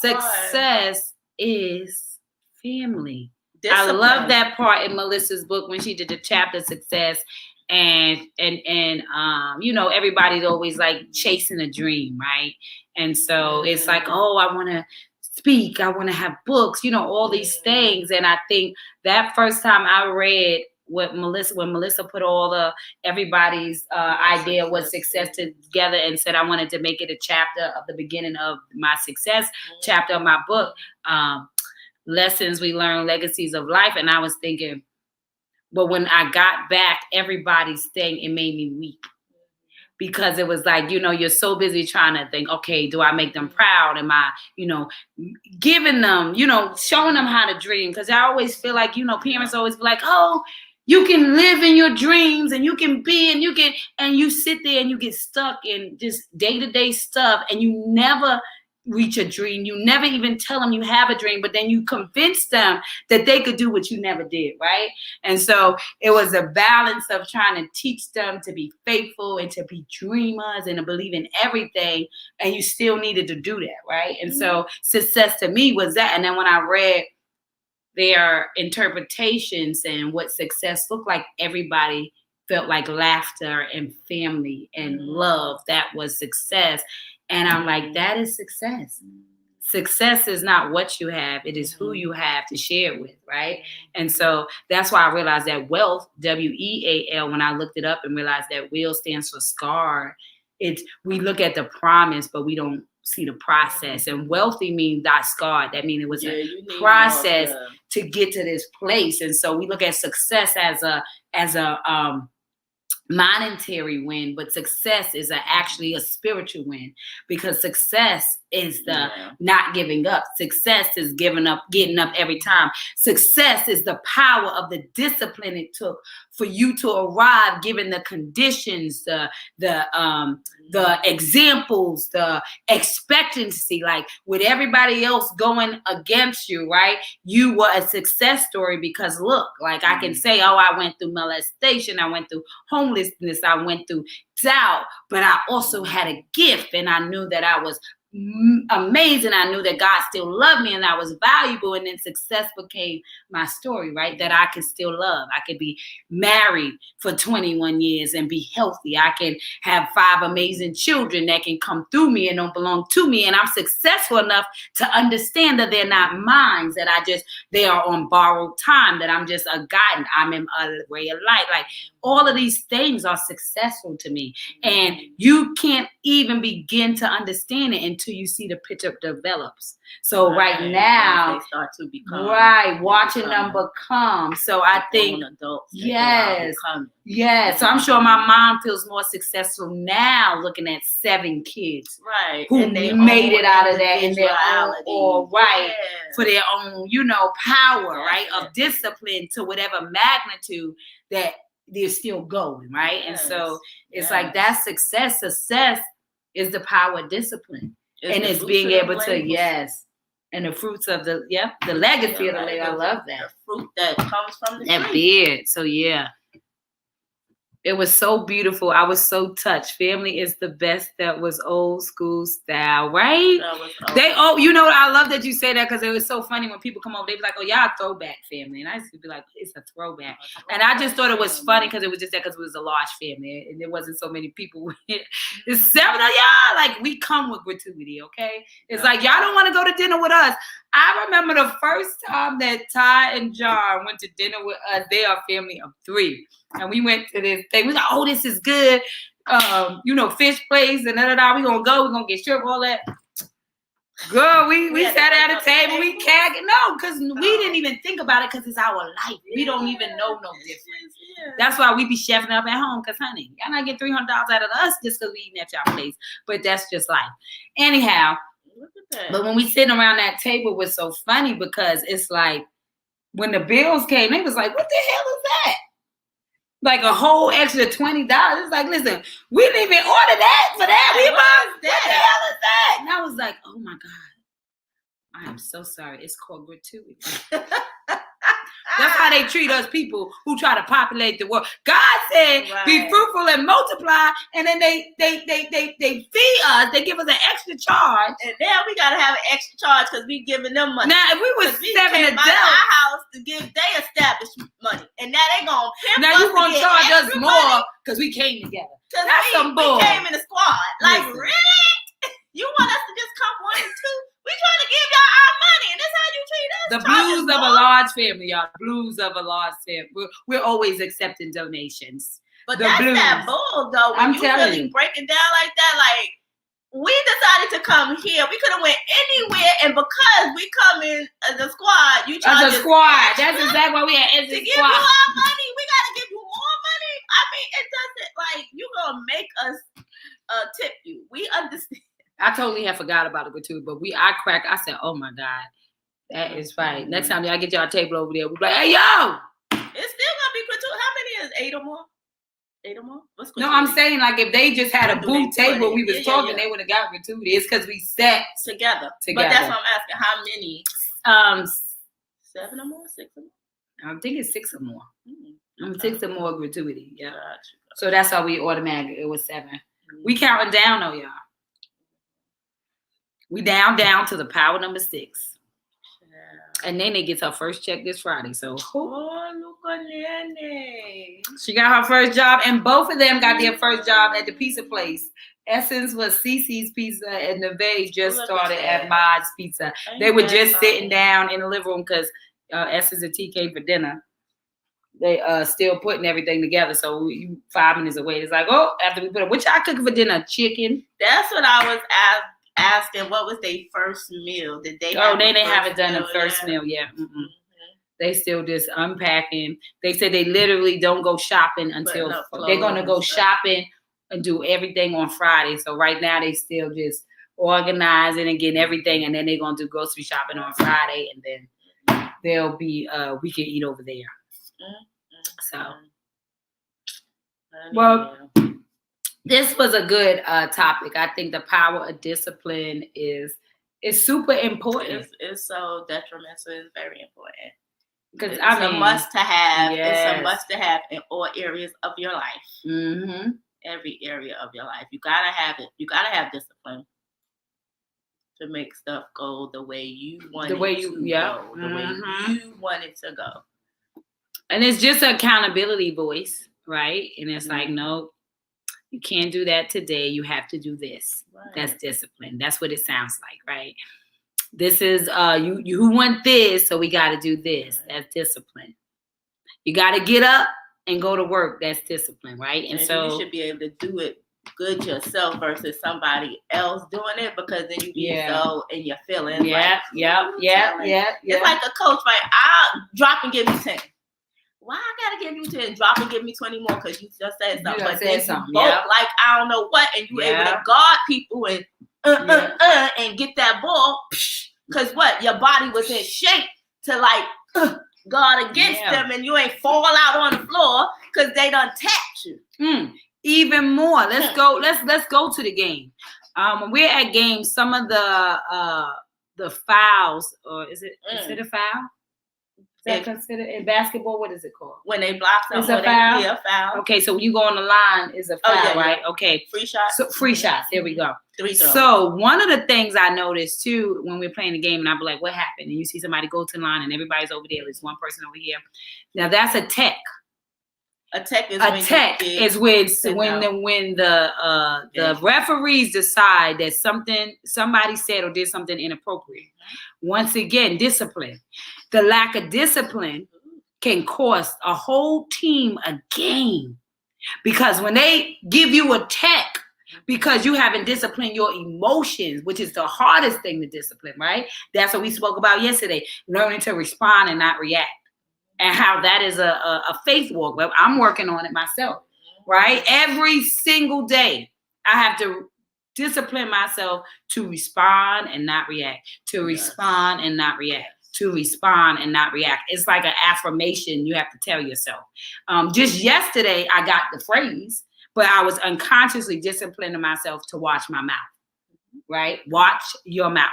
Success is family. Discipline. I love that part in Melissa's book when she did the chapter Success. And you know, everybody's always like chasing a dream, right? And so it's like, oh, I want to speak, I want to have books, you know, all these things. And I think that first time I read when Melissa put all everybody's idea what success together and said I wanted to make it a chapter of the beginning of my success chapter of my book, Lessons We Learn, Legacies of Life. And I was thinking, but when I got back everybody's thing, it made me weep. Because it was like, you know, you're so busy trying to think, okay, do I make them proud? Am I, you know, giving them, you know, showing them how to dream? Because I always feel like, you know, parents always be like, oh, you can live in your dreams and you can be and you can, and you sit there and you get stuck in just day-to-day stuff and you never reach a dream. You never even tell them you have a dream, but then you convince them that they could do what you never did, right? And so it was a balance of trying to teach them to be faithful and to be dreamers and to believe in everything, and you still needed to do that, right? And so success to me was that. And then when I read their interpretations and what success looked like, everybody felt like laughter and family and love. That was success. And I'm like, that is success. Success is not what you have. It is who you have to share it with, right? And so that's why I realized that wealth, W-E-A-L, when I looked it up and realized that WEAL stands for SCAR. We look at the promise, but we don't see the process. And wealthy means that scarred. That means it was a process to get to this place. And so we look at success as a monetary win, but success is actually a spiritual win, because success is the not giving up. Success is getting up every time. Success is the power of the discipline it took for you to arrive, given the conditions, the examples, the expectancy, like with everybody else going against you, right? You were a success story because look, like I can say, oh, I went through molestation, I went through homelessness, I went through doubt, but I also had a gift and I knew that I was amazing. I knew that God still loved me and I was valuable, and then success became my story, right? That I can still love. I could be married for 21 years and be healthy. I can have 5 amazing children that can come through me and don't belong to me, and I'm successful enough to understand that they're not mine, that they are on borrowed time, that I'm just a guide, I'm in a ray of light. Like all of these things are successful to me, and you can't even begin to understand it until you see the picture develops. So right now, they start to become watching them become. So I think yes. So I'm sure my mom feels more successful now looking at 7 kids, right, who made it out of that in their own, for their own, you know, power, right, of discipline to whatever magnitude that they're still going, right? And so it's like that success. Success is the power of discipline. And it's being able to, and the fruits of the legacy of the label. I love that. The fruit that comes from the tree. Beard. So It was so beautiful. I was so touched. Family is the best. That was old school style, right? That was You know, I love that you say that because it was so funny when people come over. They be like, "Oh, y'all throwback family," and I used to be like, "It's a throwback." And I just thought it was funny because it was just that because it was a large family and there wasn't so many people. It's 7 of y'all. Like we come with gratuity, okay? It's like y'all don't want to go to dinner with us. I remember the first time that Ty and John went to dinner with us. They are a family of 3. And we went to this thing. We was like, oh, this is good. You know, fish place and da-da-da. We're going to go. We're going to get shrimp, all that. Girl, we sat at a table. We cagged. No, because we didn't even think about it because it's our life. We don't even know no difference. That's why we be chefing up at home because, honey, y'all not get $300 out of us just because we eating at y'all place. But that's just life. Anyhow, but when we sitting around that table, it was so funny because it's like when the bills came, they was like, what the hell is that? Like a whole extra $20. It's like, listen, we didn't even order that for that. What the hell is that? And I was like, oh my God, I am so sorry. It's called gratuity. That's how they treat us people who try to populate the world. God said, be fruitful and multiply, and then they feed us. They give us an extra charge. And now we gotta have an extra charge because we giving them money. Now, if we was 7 adults, our house to give they established money, and now they gonna pimp now us. You gonna charge us more because we came together. That's some bull. We came in a squad. Like, Listen. really? You want us to just come 1 and 2? We trying to give y'all our money, and that's how you treat us. The blues of a large family, y'all. Blues of a large family. We're always accepting donations. But the that's blues. that bull, though. When I'm you telling really you. break it down like that, like, we decided to come here. We could have went anywhere, and because we come in as a squad, you charge us. As a squad. That's exactly why we had as a to give squad. you our money. We gotta give you more money. I mean, it doesn't like you gonna make us tip you. We understand. I totally have forgot about the gratuity, but I said, oh my God, that is right. Next time y'all get y'all table over there, we'll be like, hey, yo! It's still gonna be gratuity. How many is 8 or more? 8 or more? What's gratuity? No, I'm saying like if they just had a booth table we was talking, they would have got gratuity. It's because we sat together. But that's what I'm asking. How many? 7 or more? 6 or more? I think it's 6 or more. 6 6 or more gratuity. Yeah. Gotcha. So that's how we automatically. It was 7. We counting down though, y'all. We down to the power number 6. And Nene gets her first check this Friday. So look at Nene. She got her first job, and both of them got their first job at the pizza place. Essence was Cece's Pizza, and Neve just started at Mod's Pizza. They were just sitting down in the living room because Essence and T came for dinner. They still putting everything together. So you 5 minutes away. It's like, oh, after we put it, what y'all cooking for dinner? Chicken. That's what I was asking. What was their first meal? Did they? They haven't done the first meal yet. Mm-hmm. They still just unpacking. They said they literally don't go shopping until they're gonna go shopping and do everything on Friday. So right now they still just organizing and getting everything, and then they're gonna do grocery shopping on Friday, and then there'll be we can eat over there. So, well, this was a good topic. I think the power of discipline is super important. It's so detrimental. It's very important. Because it's a must to have. Yes. It's a must to have in all areas of your life. Mm-hmm. Every area of your life. You gotta have it. You gotta have discipline to make stuff go the way you want it to go. The way you want it to go. And it's just an accountability voice, right? And it's like, no, you can't do that today. You have to do this. Right. That's discipline. That's what it sounds like, right? This is you want this, so we got to do this. That's discipline. You got to get up and go to work. That's discipline, right? And so you should be able to do it good yourself versus somebody else doing it, because then you be so in your feelings. Yeah. It's like a coach, right? I'll drop and give you 10. Why I gotta give you 10? Drop and give me 20 more because you just said something. But then you both like I don't know what, and you able to guard people and and get that ball. Because what? Your body was in shape to like guard against them, and you ain't fall out on the floor because they done tapped you. Even more. Let's go. Let's go to the game. When we're at games, some of the fouls, or is it a foul? that considered in basketball? What is it called? When they block something, It's a foul? Yeah, foul. Okay, so when you go on the line, it's a foul, right? Yeah. Okay. Free shots. So free shots. There we go. 3 throws. So one of the things I noticed too when we're playing the game, and I'll be like, "What happened?" And you see somebody go to the line, and everybody's over there. There's one person over here. Now that's a tech. A tech is when the referees decide that somebody said or did something inappropriate. Once again, discipline. The lack of discipline can cost a whole team a game, because when they give you a tech because you haven't disciplined your emotions, which is the hardest thing to discipline, right? That's what we spoke about yesterday, learning to respond and not react. And how that is a faith walk. But I'm working on it myself, right? Every single day, I have to discipline myself to respond and not react, to respond and not react, to respond and not react. It's like an affirmation you have to tell yourself. Just yesterday, I got the phrase, but I was unconsciously disciplining myself to watch my mouth, right? Watch your mouth.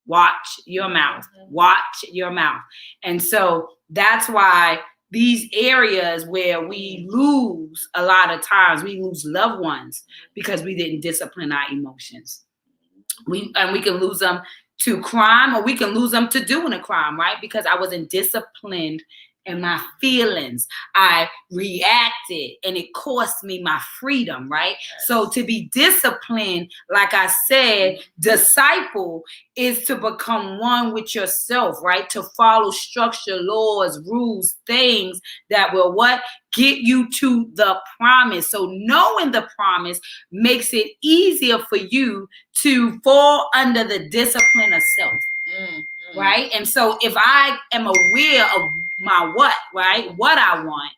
Watch your mouth. Watch your mouth. And so that's why these areas where we lose a lot of times, we lose loved ones because we didn't discipline our emotions. We can lose them to crime, or we can lose them to doing a crime, right? Because I wasn't disciplined in my feelings. I reacted and it cost me my freedom, right? So to be disciplined, like I said, disciple is to become one with yourself, right? To follow structure, laws, rules, things that will get you to the promise. So knowing the promise makes it easier for you to fall under the discipline of self. Right? And so if I am aware of my what, right? What I want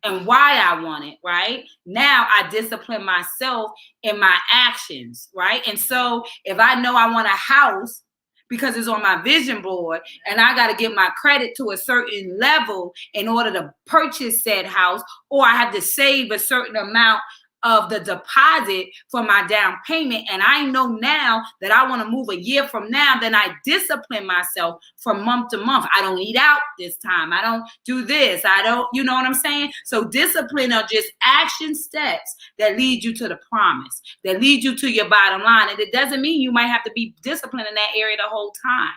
and why I want it, right? Now I discipline myself in my actions, right? And so if I know I want a house because it's on my vision board and I got to get my credit to a certain level in order to purchase said house, or I have to save a certain amount of the deposit for my down payment, and I know now that I want to move a year from now, then I discipline myself from month to month. I don't eat out this time. I don't do this. I don't, you know what I'm saying? So discipline are just action steps that lead you to the promise, that lead you to your bottom line. And it doesn't mean you might have to be disciplined in that area the whole time.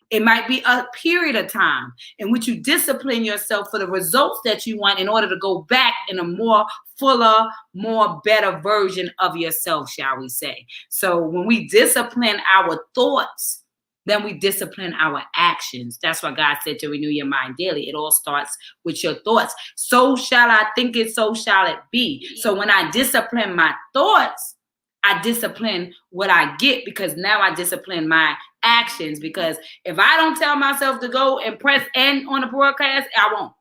It might be a period of time in which you discipline yourself for the results that you want in order to go back in a more fuller, more better version of yourself, shall we say. So when we discipline our thoughts, then we discipline our actions. That's why God said to renew your mind daily. It all starts with your thoughts. So shall I think it, so shall it be. So when I discipline my thoughts, I discipline what I get, because now I discipline my actions. Because if I don't tell myself to go and press N on the broadcast, I won't.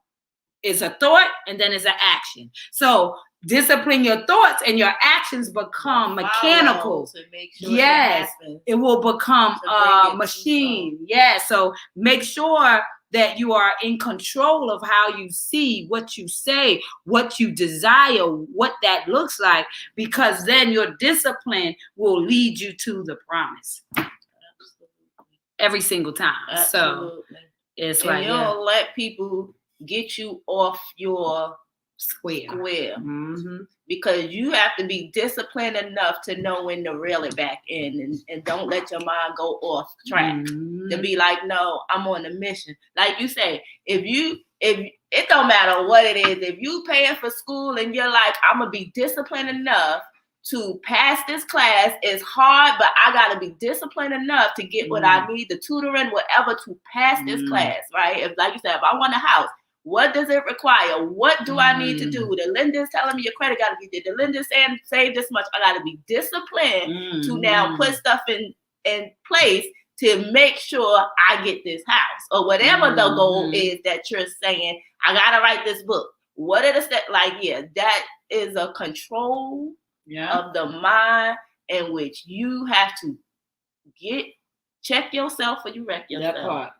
It's a thought and then it's an action. So discipline your thoughts and your actions become mechanical. To make sure yes, it will become a machine. Yeah, so make sure that you are in control of how you see, what you say, what you desire, what that looks like, because then your discipline will lead you to the promise. Every single time. Absolutely. So it's and like, you don't let people get you off your square. Mm-hmm. Because you have to be disciplined enough to know when to reel it back in, and don't let your mind go off track. Mm-hmm. To be like, no, I'm on a mission. Like you say, if it don't matter what it is, if you paying for school and you're like, I'm gonna be disciplined enough to pass this class, it's hard, but I gotta be disciplined enough to get what I need, the tutoring, whatever, to pass this class, right? If, like you said, if I want a house, what does it require? What do I need to do? The lender's telling me your credit got to be there. The lender's saying save this much. I got to be disciplined to now put stuff in place to make sure I get this house, or whatever the goal is that you're saying. I got to write this book. What are the steps? Like, yeah, that is a control of the mind in which you have to check yourself or you wreck yourself. That part.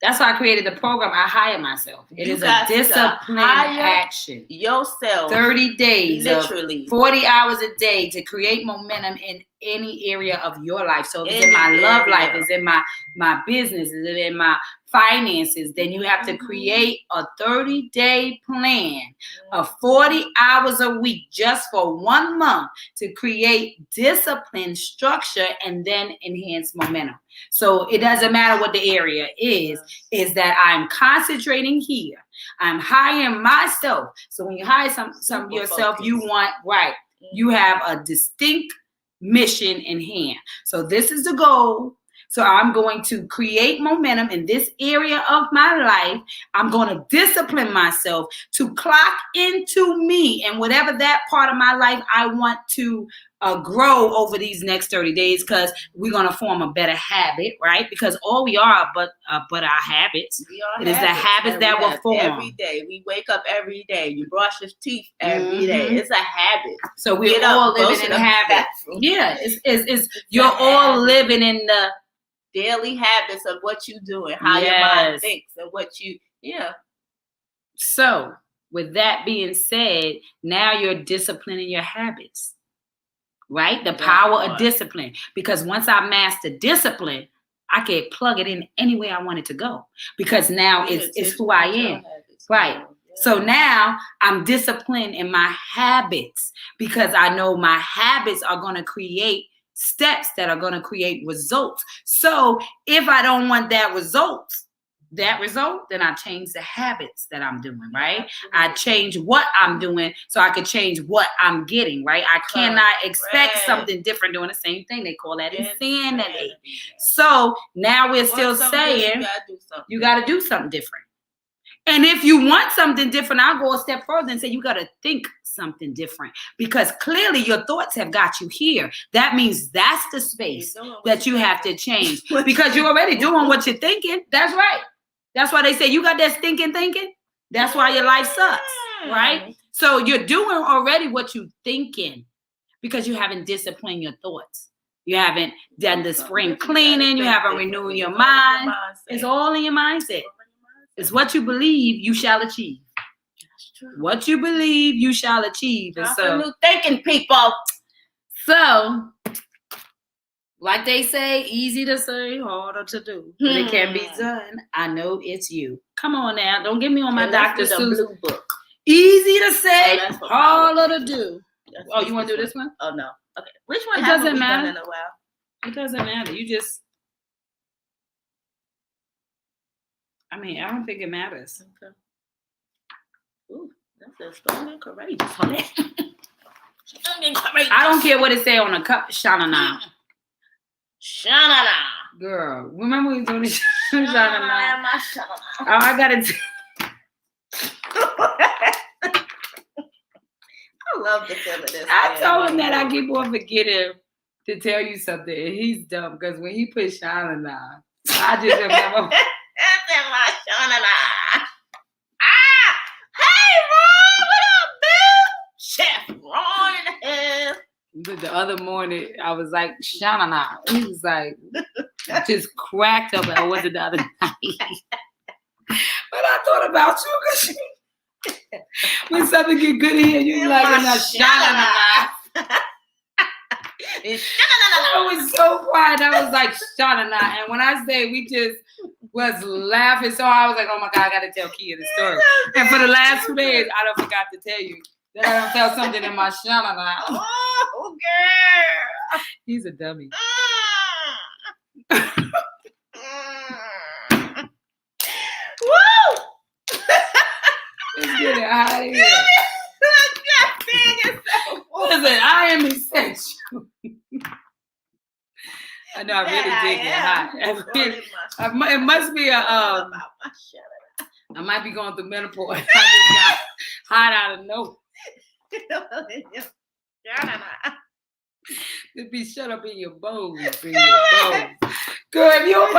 That's why I created the program. I hire myself. It is a disciplined action. Yourself. 30 days, literally 40 hours a day to create momentum in any area of your life. So if it's in Any my love area. life, it's in my business, is it in my finances, then you have to create a 30-day plan of 40 hours a week just for 1 month to create discipline, structure, and then enhance momentum. So it doesn't matter what the area is that I'm concentrating here. I'm hiring myself. So when you hire some yourself, you want, right, you have a distinct mission in hand. So this is the goal. So I'm going to create momentum in this area of my life. I'm going to discipline myself to clock into me and whatever that part of my life I want to grow over these next 30 days, because we're going to form a better habit, right? Because all we are but our habits. It is the habits that will form. Every day. We wake up every day. You brush your teeth every day. It's a habit. So we're all living in habits. Yeah, it's you're all living in the daily habits of what you do and how your mind thinks and what you, So with that being said, now you're disciplining your habits, right? The power of discipline. Because once I master discipline, I can plug it in any way I want it to go. Because now it's who I am. Right. Yeah. So now I'm disciplined in my habits because I know my habits are going to create steps that are going to create results. So if I don't want that result, then I change the habits that I'm doing, right? I change what I'm doing so I can change what I'm getting, right? I cannot expect something different doing the same thing. They call that insanity. So now we're still saying you got to do something different. And if you want something different, I'll go a step further and say you got to think something different, because clearly your thoughts have got you here. That means that's the space that you have to change, because you're already doing what you're thinking. That's right. That's why they say you got that stinking thinking. That's why your life sucks, right? So you're doing already what you're thinking because you haven't disciplined your thoughts. You haven't done the spring cleaning. You haven't renewed your mind. It's all in your mindset. It's what you believe you shall achieve. What you believe you shall achieve. And so new thinking, people. So, like they say, easy to say, harder to do. But it can be done. I know it's you. Come on now. Don't get me on my Dr. Seuss blue book. Easy to say, harder to do. Oh, you want to do this one? Oh, no. Okay. Which one? It doesn't matter. Done in a while? It doesn't matter. You just, I don't think it matters. Okay. Ooh, that's strong and courageous, honey. Strong and courageous. I don't care what it say on the cup. Shanana. Shanana. Girl, remember we doing this? Shanana. Oh, I got it. I love the feel of this. I told him that I keep on forgetting to tell you something, and he's dumb because when he put Shanana, I just remember. That's in my Shanana. Hey, Ron, what up, dude? Chef Ron in the house. But the other morning, I was like, Shanana. He was like, just cracked up. I wasn't the other night. But I thought about you because when something get good in here, you like Shanana. I was so quiet. I was like, Shanana. And when I say we just was laughing so I was like, oh my God, I got to tell Kia the story. And for the last 2 days, I don't forgot to tell you that I don't tell something in my Shanana. Oh, girl. He's a dummy. Woo! Let's get it out of here. Listen, I am essential. I know I really did get hot. It must be I might be going through menopause. I just got hot out of nowhere. To be shut up in your bones. Girl, if you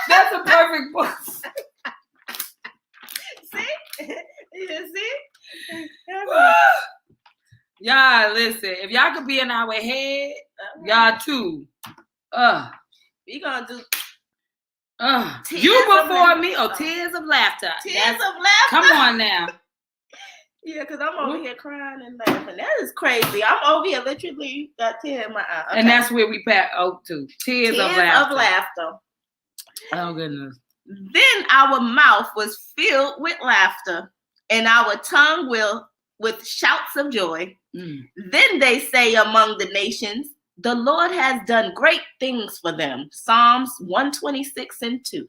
that's a perfect book. See? You see? Y'all, listen. If y'all could be in our head, y'all too. We gonna do you before me. Oh, tears of laughter. Tears of laughter. Come on now. Yeah, because I'm over here crying and laughing. That is crazy. I'm over here literally got tears in my eye. Okay. And that's where we pat out to. Tears of laughter. Oh, goodness. Then our mouth was filled with laughter, and our tongue with shouts of joy. Then they say among the nations, the Lord has done great things for them. Psalms 126:2.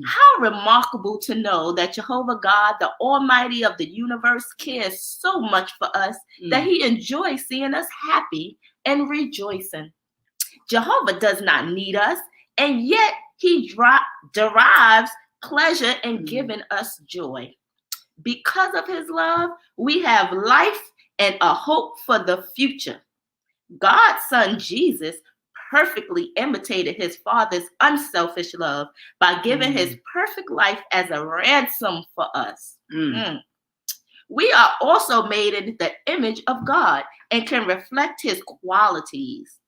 How remarkable to know that Jehovah God, the Almighty of the universe, cares so much for us that he enjoys seeing us happy and rejoicing. Jehovah does not need us, and yet he derives pleasure in giving us joy. Because of his love, we have life and a hope for the future. God's son Jesus perfectly imitated his father's unselfish love by giving his perfect life as a ransom for us. We are also made in the image of God and can reflect his qualities.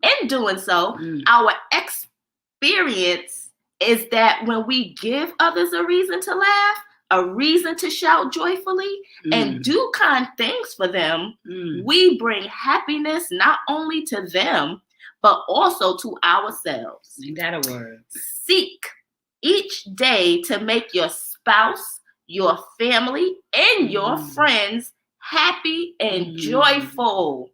In doing so, our experience is that when we give others a reason to laugh, a reason to shout joyfully, and do kind things for them, we bring happiness not only to them, but also to ourselves. Ain't that a word? Seek each day to make your spouse, your family, and your friends happy and joyful.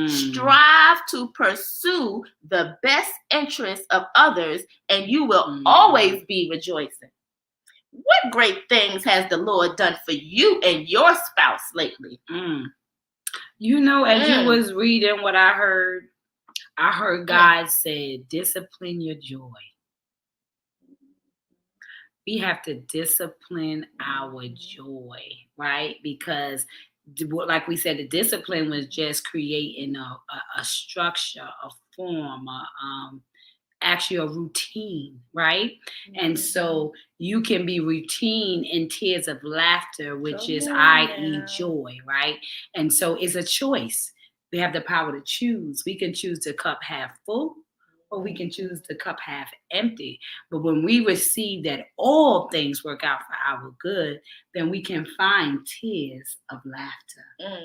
Strive to pursue the best interests of others, and you will always be rejoicing. What great things has the Lord done for you and your spouse lately? You know, as you was reading what I heard God say, discipline your joy. We have to discipline our joy, right? Because like we said, the discipline was just creating a structure, a form, actually a routine, right? And so you can be routine in tears of laughter, which is i.e. joy, right? And so it's a choice. We have the power to choose. We can choose the cup half full, or we can choose the cup half empty. But when we receive that all things work out for our good, then we can find tears of laughter.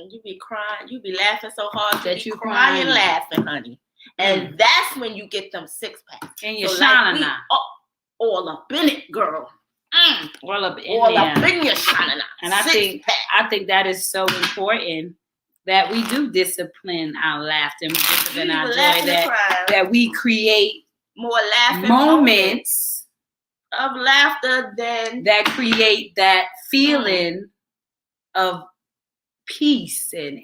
You be crying, you be laughing so hard that you crying laughing, honey. And that's when you get them six packs. And you're shining now. All up in it, girl. All up in your shining now. And I think that is so important, that we do discipline our laughter and we discipline our joy, that we create more laughing moments of laughter that create that feeling of peace and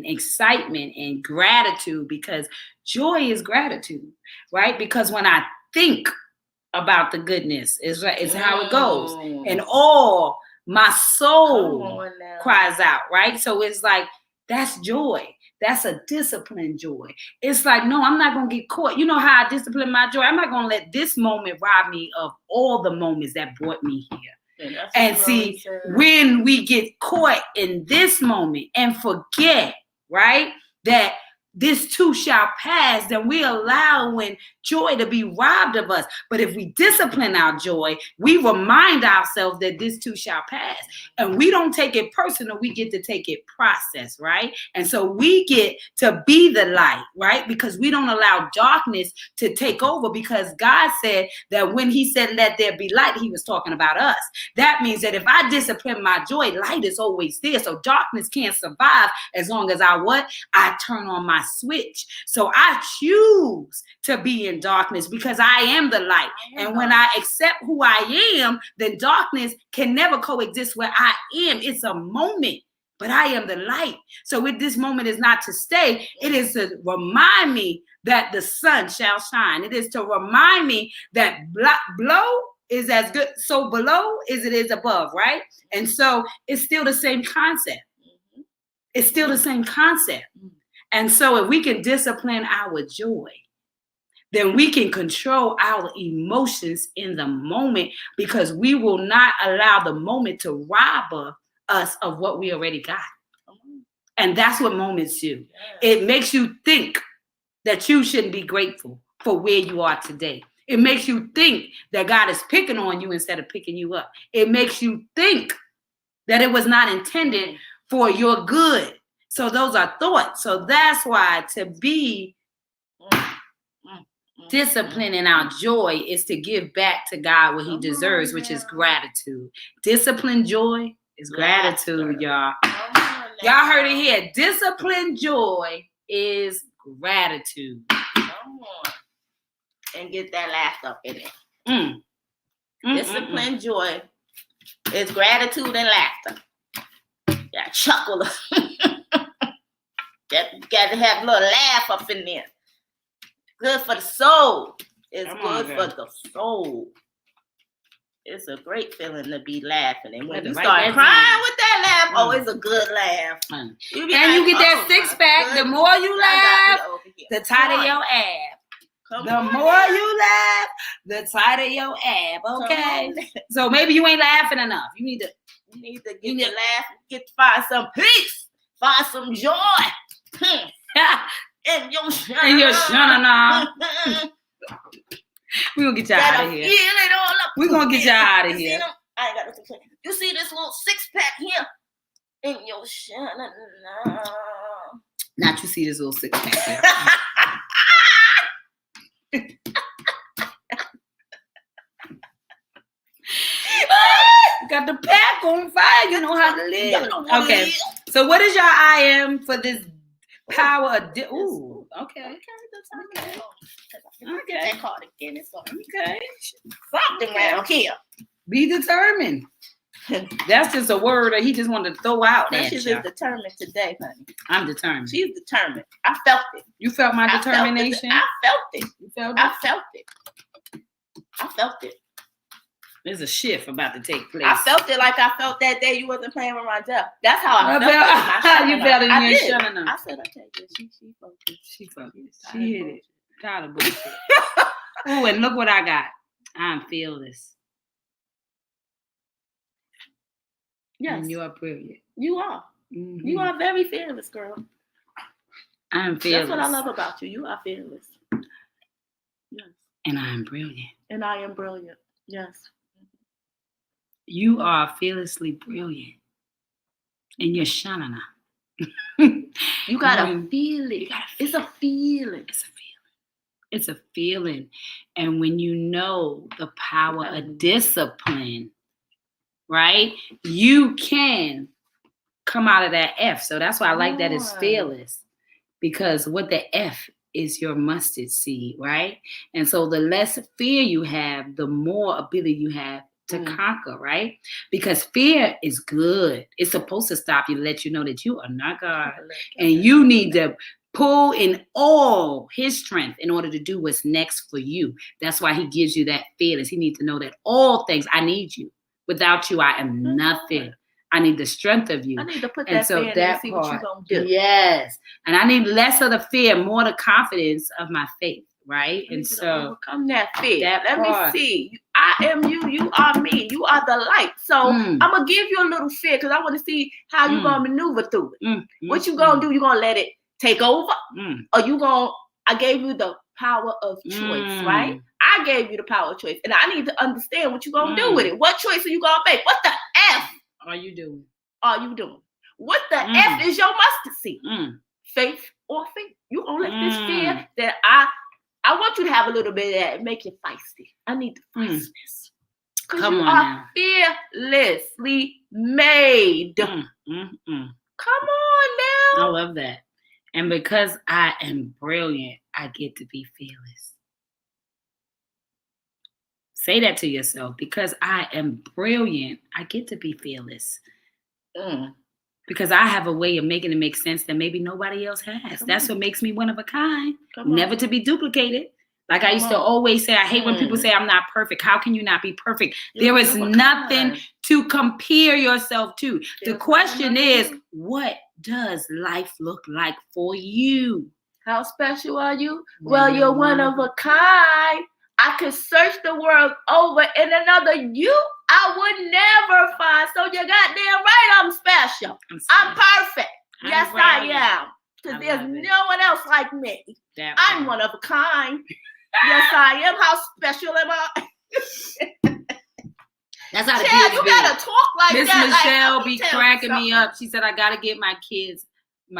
excitement and gratitude, because joy is gratitude, right? Because when I think about the goodness, it's how it goes, and all my soul cries out, right? So it's like, that's joy. That's a disciplined joy. It's like, no, I'm not going to get caught. You know how I discipline my joy? I'm not going to let this moment rob me of all the moments that brought me here. And see, when we get caught in this moment and forget, right, that this too shall pass, then we allowing joy to be robbed of us. But if we discipline our joy, we remind ourselves that this too shall pass. And we don't take it personal, we get to take it process, right? And so we get to be the light, right? Because we don't allow darkness to take over, because God said that when he said, let there be light, he was talking about us. That means that if I discipline my joy, light is always there. So darkness can't survive as long as I turn on my switch. So I choose to be in darkness because I am the light. And when I accept who I am, then darkness can never coexist where I am. It's a moment, but I am the light. So this moment is not to stay. It is to remind me that the sun shall shine. It is to remind me that below is as good, so below as it is above, right? And so it's still the same concept. It's still the same concept. And so if we can discipline our joy, then we can control our emotions in the moment, because we will not allow the moment to rob us of what we already got. And that's what moments do. It makes you think that you shouldn't be grateful for where you are today. It makes you think that God is picking on you instead of picking you up. It makes you think that it was not intended for your good. So those are thoughts. So that's why to be disciplined in our joy is to give back to God what he deserves, which is gratitude. Disciplined joy is gratitude, y'all. Y'all heard it here. Disciplined joy is gratitude. Come on. And get that laugh up in it. Disciplined joy is gratitude and laughter. Yeah, chuckle. Got to have a little laugh up in there. Good for the soul. It's good for the soul. It's a great feeling to be laughing. And when you start crying with that laugh, oh, it's a good laugh. And you get that six-pack. The more you laugh, the tighter your ab. The more you laugh, the tighter your ab. Okay? So maybe you ain't laughing enough. You need to get to laugh, find some peace, find some joy. And your shana. We're gonna get y'all out of here. We're gonna get y'all out of here. I ain't got nothing to say. You see this little six-pack here? In your shana. Not you see this little six-pack here. Got the pack on fire. You know how to live. Okay. So what is your I am for this power of ooh, okay. Okay. Okay. Something around here. Be determined. That's just a word that he just wanted to throw out there. She's just determined today, honey. I'm determined. She's determined. I felt it. You felt my determination? I felt it. You felt it? I felt it. I felt it. There's a shift about to take place. I felt it like I felt that day you wasn't playing with my Jeff. That's how I felt it. You felt it in your shut I said, okay, she focused. She focused. She hit it. Tired of bullshit. Oh, and look what I got. I'm fearless. Yes. And you are brilliant. You are. Mm-hmm. You are very fearless, girl. I'm fearless. That's what I love about you. You are fearless. Yes. And I am brilliant. And I am brilliant. Yes. You are fearlessly brilliant. And you're shanana. You gotta feel it. It's a feeling. It's a feeling. It's a feeling. And when you know the power of discipline, right? You can come out of that F. So that's why I like that it's fearless. Because what the F is your mustard seed, right? And so the less fear you have, the more ability you have to conquer, right? Because fear is good. It's supposed to stop you, let you know that you are not God. And you need to pull in all his strength in order to do what's next for you. That's why he gives you that fearless. He needs to know that all things, I need you. Without you, I am nothing. I need the strength of you. I need to put that fear in and see what you're going to do. Yes. And I need less of the fear, more the confidence of my faith, right? And so overcome that fear. Let me see. I am you. You are me. You are the light. So I'm going to give you a little fear because I want to see how you're going to maneuver through it. What you going to do? You're going to let it take over? Or you going to, I gave you the power of choice, right? I gave you the power of choice. And I need to understand what you're going to do with it. What choice are you going to make? What the F are you doing? What the F is your mustard seed? Faith or faith? You gonna let this fear that I want you to have a little bit of that and make you feisty. I need the feistiness. Because you are fearlessly made. Come on now. I love that. And because I am brilliant, I get to be fearless. Say that to yourself. Because I am brilliant, I get to be fearless. Because I have a way of making it make sense that maybe nobody else has. That's what makes me one of a kind. Never to be duplicated. Like I used to always say, I hate when people say I'm not perfect. How can you not be perfect? There is nothing to compare yourself to. The question is, what does life look like for you? How special are you? Well, you're one of a kind. I could search the world over in another you I would never find. So you're goddamn right I'm special. I'm perfect. Yes, I am. Because there's no one else like me. I'm one of a kind. Yes, I am. How special am I? That's how the Child, kids you be. gotta talk like Miss that. Michelle like, be tell you cracking me something. up. She said, I got to get my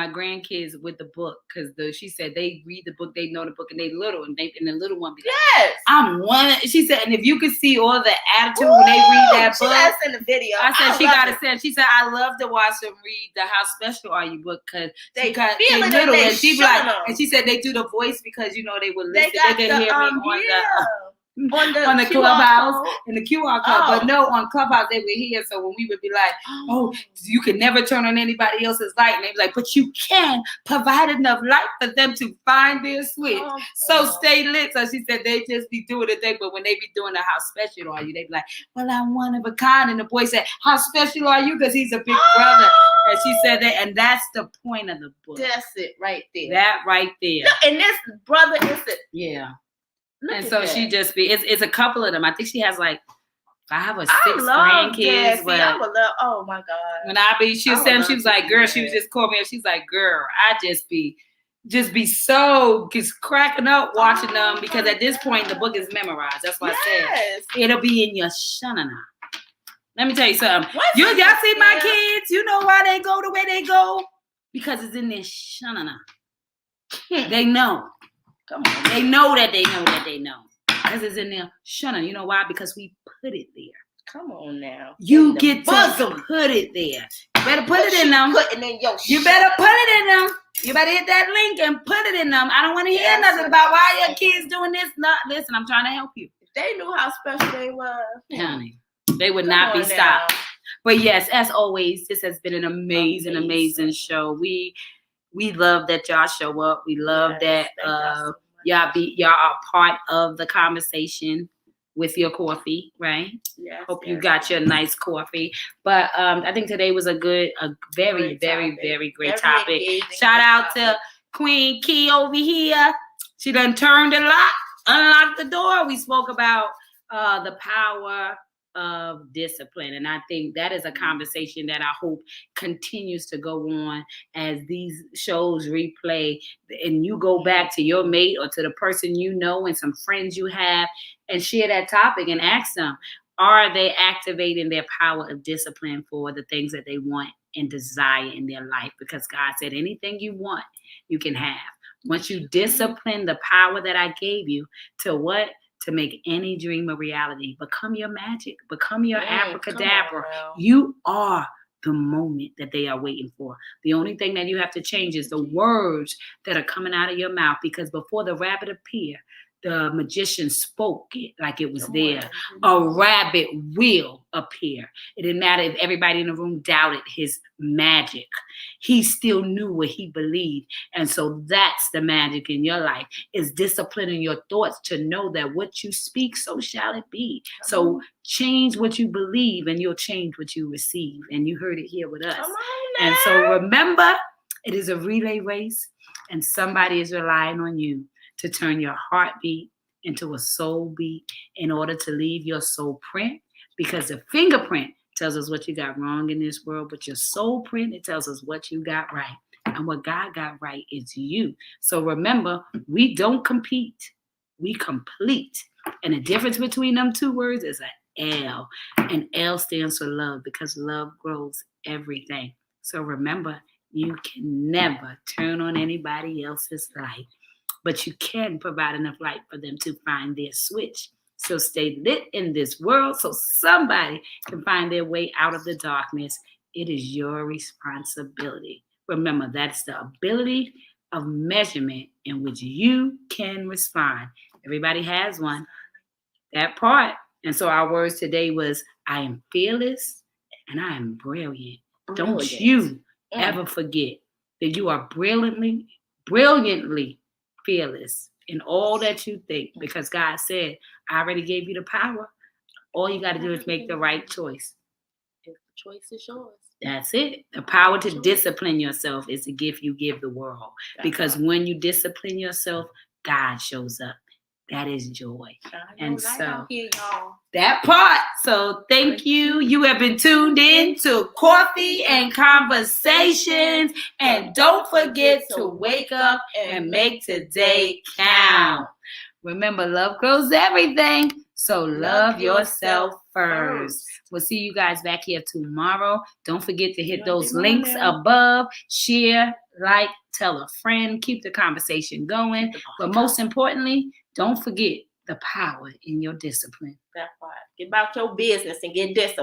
grandkids with the book because she said they read the book, they know the book, and they little, and the little one be like, Yes. I'm one. She said, and if you could see all the attitude when they read that She book. gotta send a video. I said she love gotta it. send. She said I love to watch them read the How Special Are You book because They they feel it little, and and she be showing like, them. and she said they do the voice because you know they would listen. They got They could hear me on on the QR Clubhouse code. and the QR code, but no, on Clubhouse they would hear. So when we would be like, oh, you can never turn on anybody else's light, and they be like, but you can provide enough light for them to find their switch. So stay lit. So she said they just be doing the thing, but when they be doing the How Special Are You, they be like, well, I'm one of a kind. And the boy said, how special are you? Because he's a big brother. And she said that, and that's the point of the book. That's it right there. That right there. Look, and this brother is it. Yeah. Look and at so that. she just be, it's a couple of them. I think she has like 5 or 6 grandkids. grandkids. But I would love, oh my God. when I be, she was saying, she was like, girl, she was that. just calling me up. She's like, girl, I just be so just cracking up watching them because at this point the book is memorized. That's why I said it'll be in your shanana. Let me tell you something. Y'all see my kids? You know why they go the way they go? Because it's in their shanana. They know. Come on. They know that they know that they know. Because it's in their shanana. You know why? Because we put it there. Come on now. You get to put it there. You better put it in them. You better put it in them. You better hit that link and put it in them. I don't want to hear nothing about why your kids doing this. Not listen, I'm trying to help you. If they knew how special they were, honey, they would not be stopped. But yes, as always, this has been an amazing show. We love that y'all show up. We love that y'all are part of the conversation with your coffee, right? Yes. Hope you got your nice coffee. But I think today was a very great topic. Shout out to Queen Key over here. She done turned the lock, unlocked the door. We spoke about the power of discipline. And I think that is a conversation that I hope continues to go on as these shows replay and you go back to your mate or to the person you know and some friends you have and share that topic and ask them, are they activating their power of discipline for the things that they want and desire in their life? Because God said anything you want, you can have. Once you discipline the power that I gave you to what? To make any dream a reality. Become your magic. Become your abracadabra. You are the moment that they are waiting for. The only thing that you have to change is the words that are coming out of your mouth, because before the rabbit appeared, the magician spoke it like it was there. A rabbit will appear. It didn't matter if everybody in the room doubted his magic. He still knew what he believed. And so that's the magic in your life, is disciplining your thoughts to know that what you speak, so shall it be. So change what you believe and you'll change what you receive. And you heard it here with us. And so remember, it is a relay race and somebody is relying on you to turn your heartbeat into a soul beat in order to leave your soul print, because the fingerprint tells us what you got wrong in this world, but your soul print, it tells us what you got right. And what God got right is you. So remember, we don't compete, we complete. And the difference between them two words is an L. And L stands for love, because love grows everything. So remember, you can never turn on anybody else's light, but you can provide enough light for them to find their switch. So stay lit in this world so somebody can find their way out of the darkness. It is your responsibility. Remember, that's the ability of measurement in which you can respond. Everybody has one, that part. And so our words today was, I am fearless and I am brilliant. Don't you ever forget that you are brilliantly fearless in all that you think, because God said, I already gave you the power. All you got to do is make the right choice. If the choice is yours. That's it. The power to discipline yourself is the gift you give the world. Because when you discipline yourself, God shows up. That is joy. And so that part. So thank you. You have been tuned in to Coffee and Conversations. And don't forget to wake up and make today count. Remember, love grows everything. So love yourself first. We'll see you guys back here tomorrow. Don't forget to hit those links above. Share, like, tell a friend. Keep the conversation going. But most importantly, don't forget the power in your discipline. That part. Get about your business and get disciplined.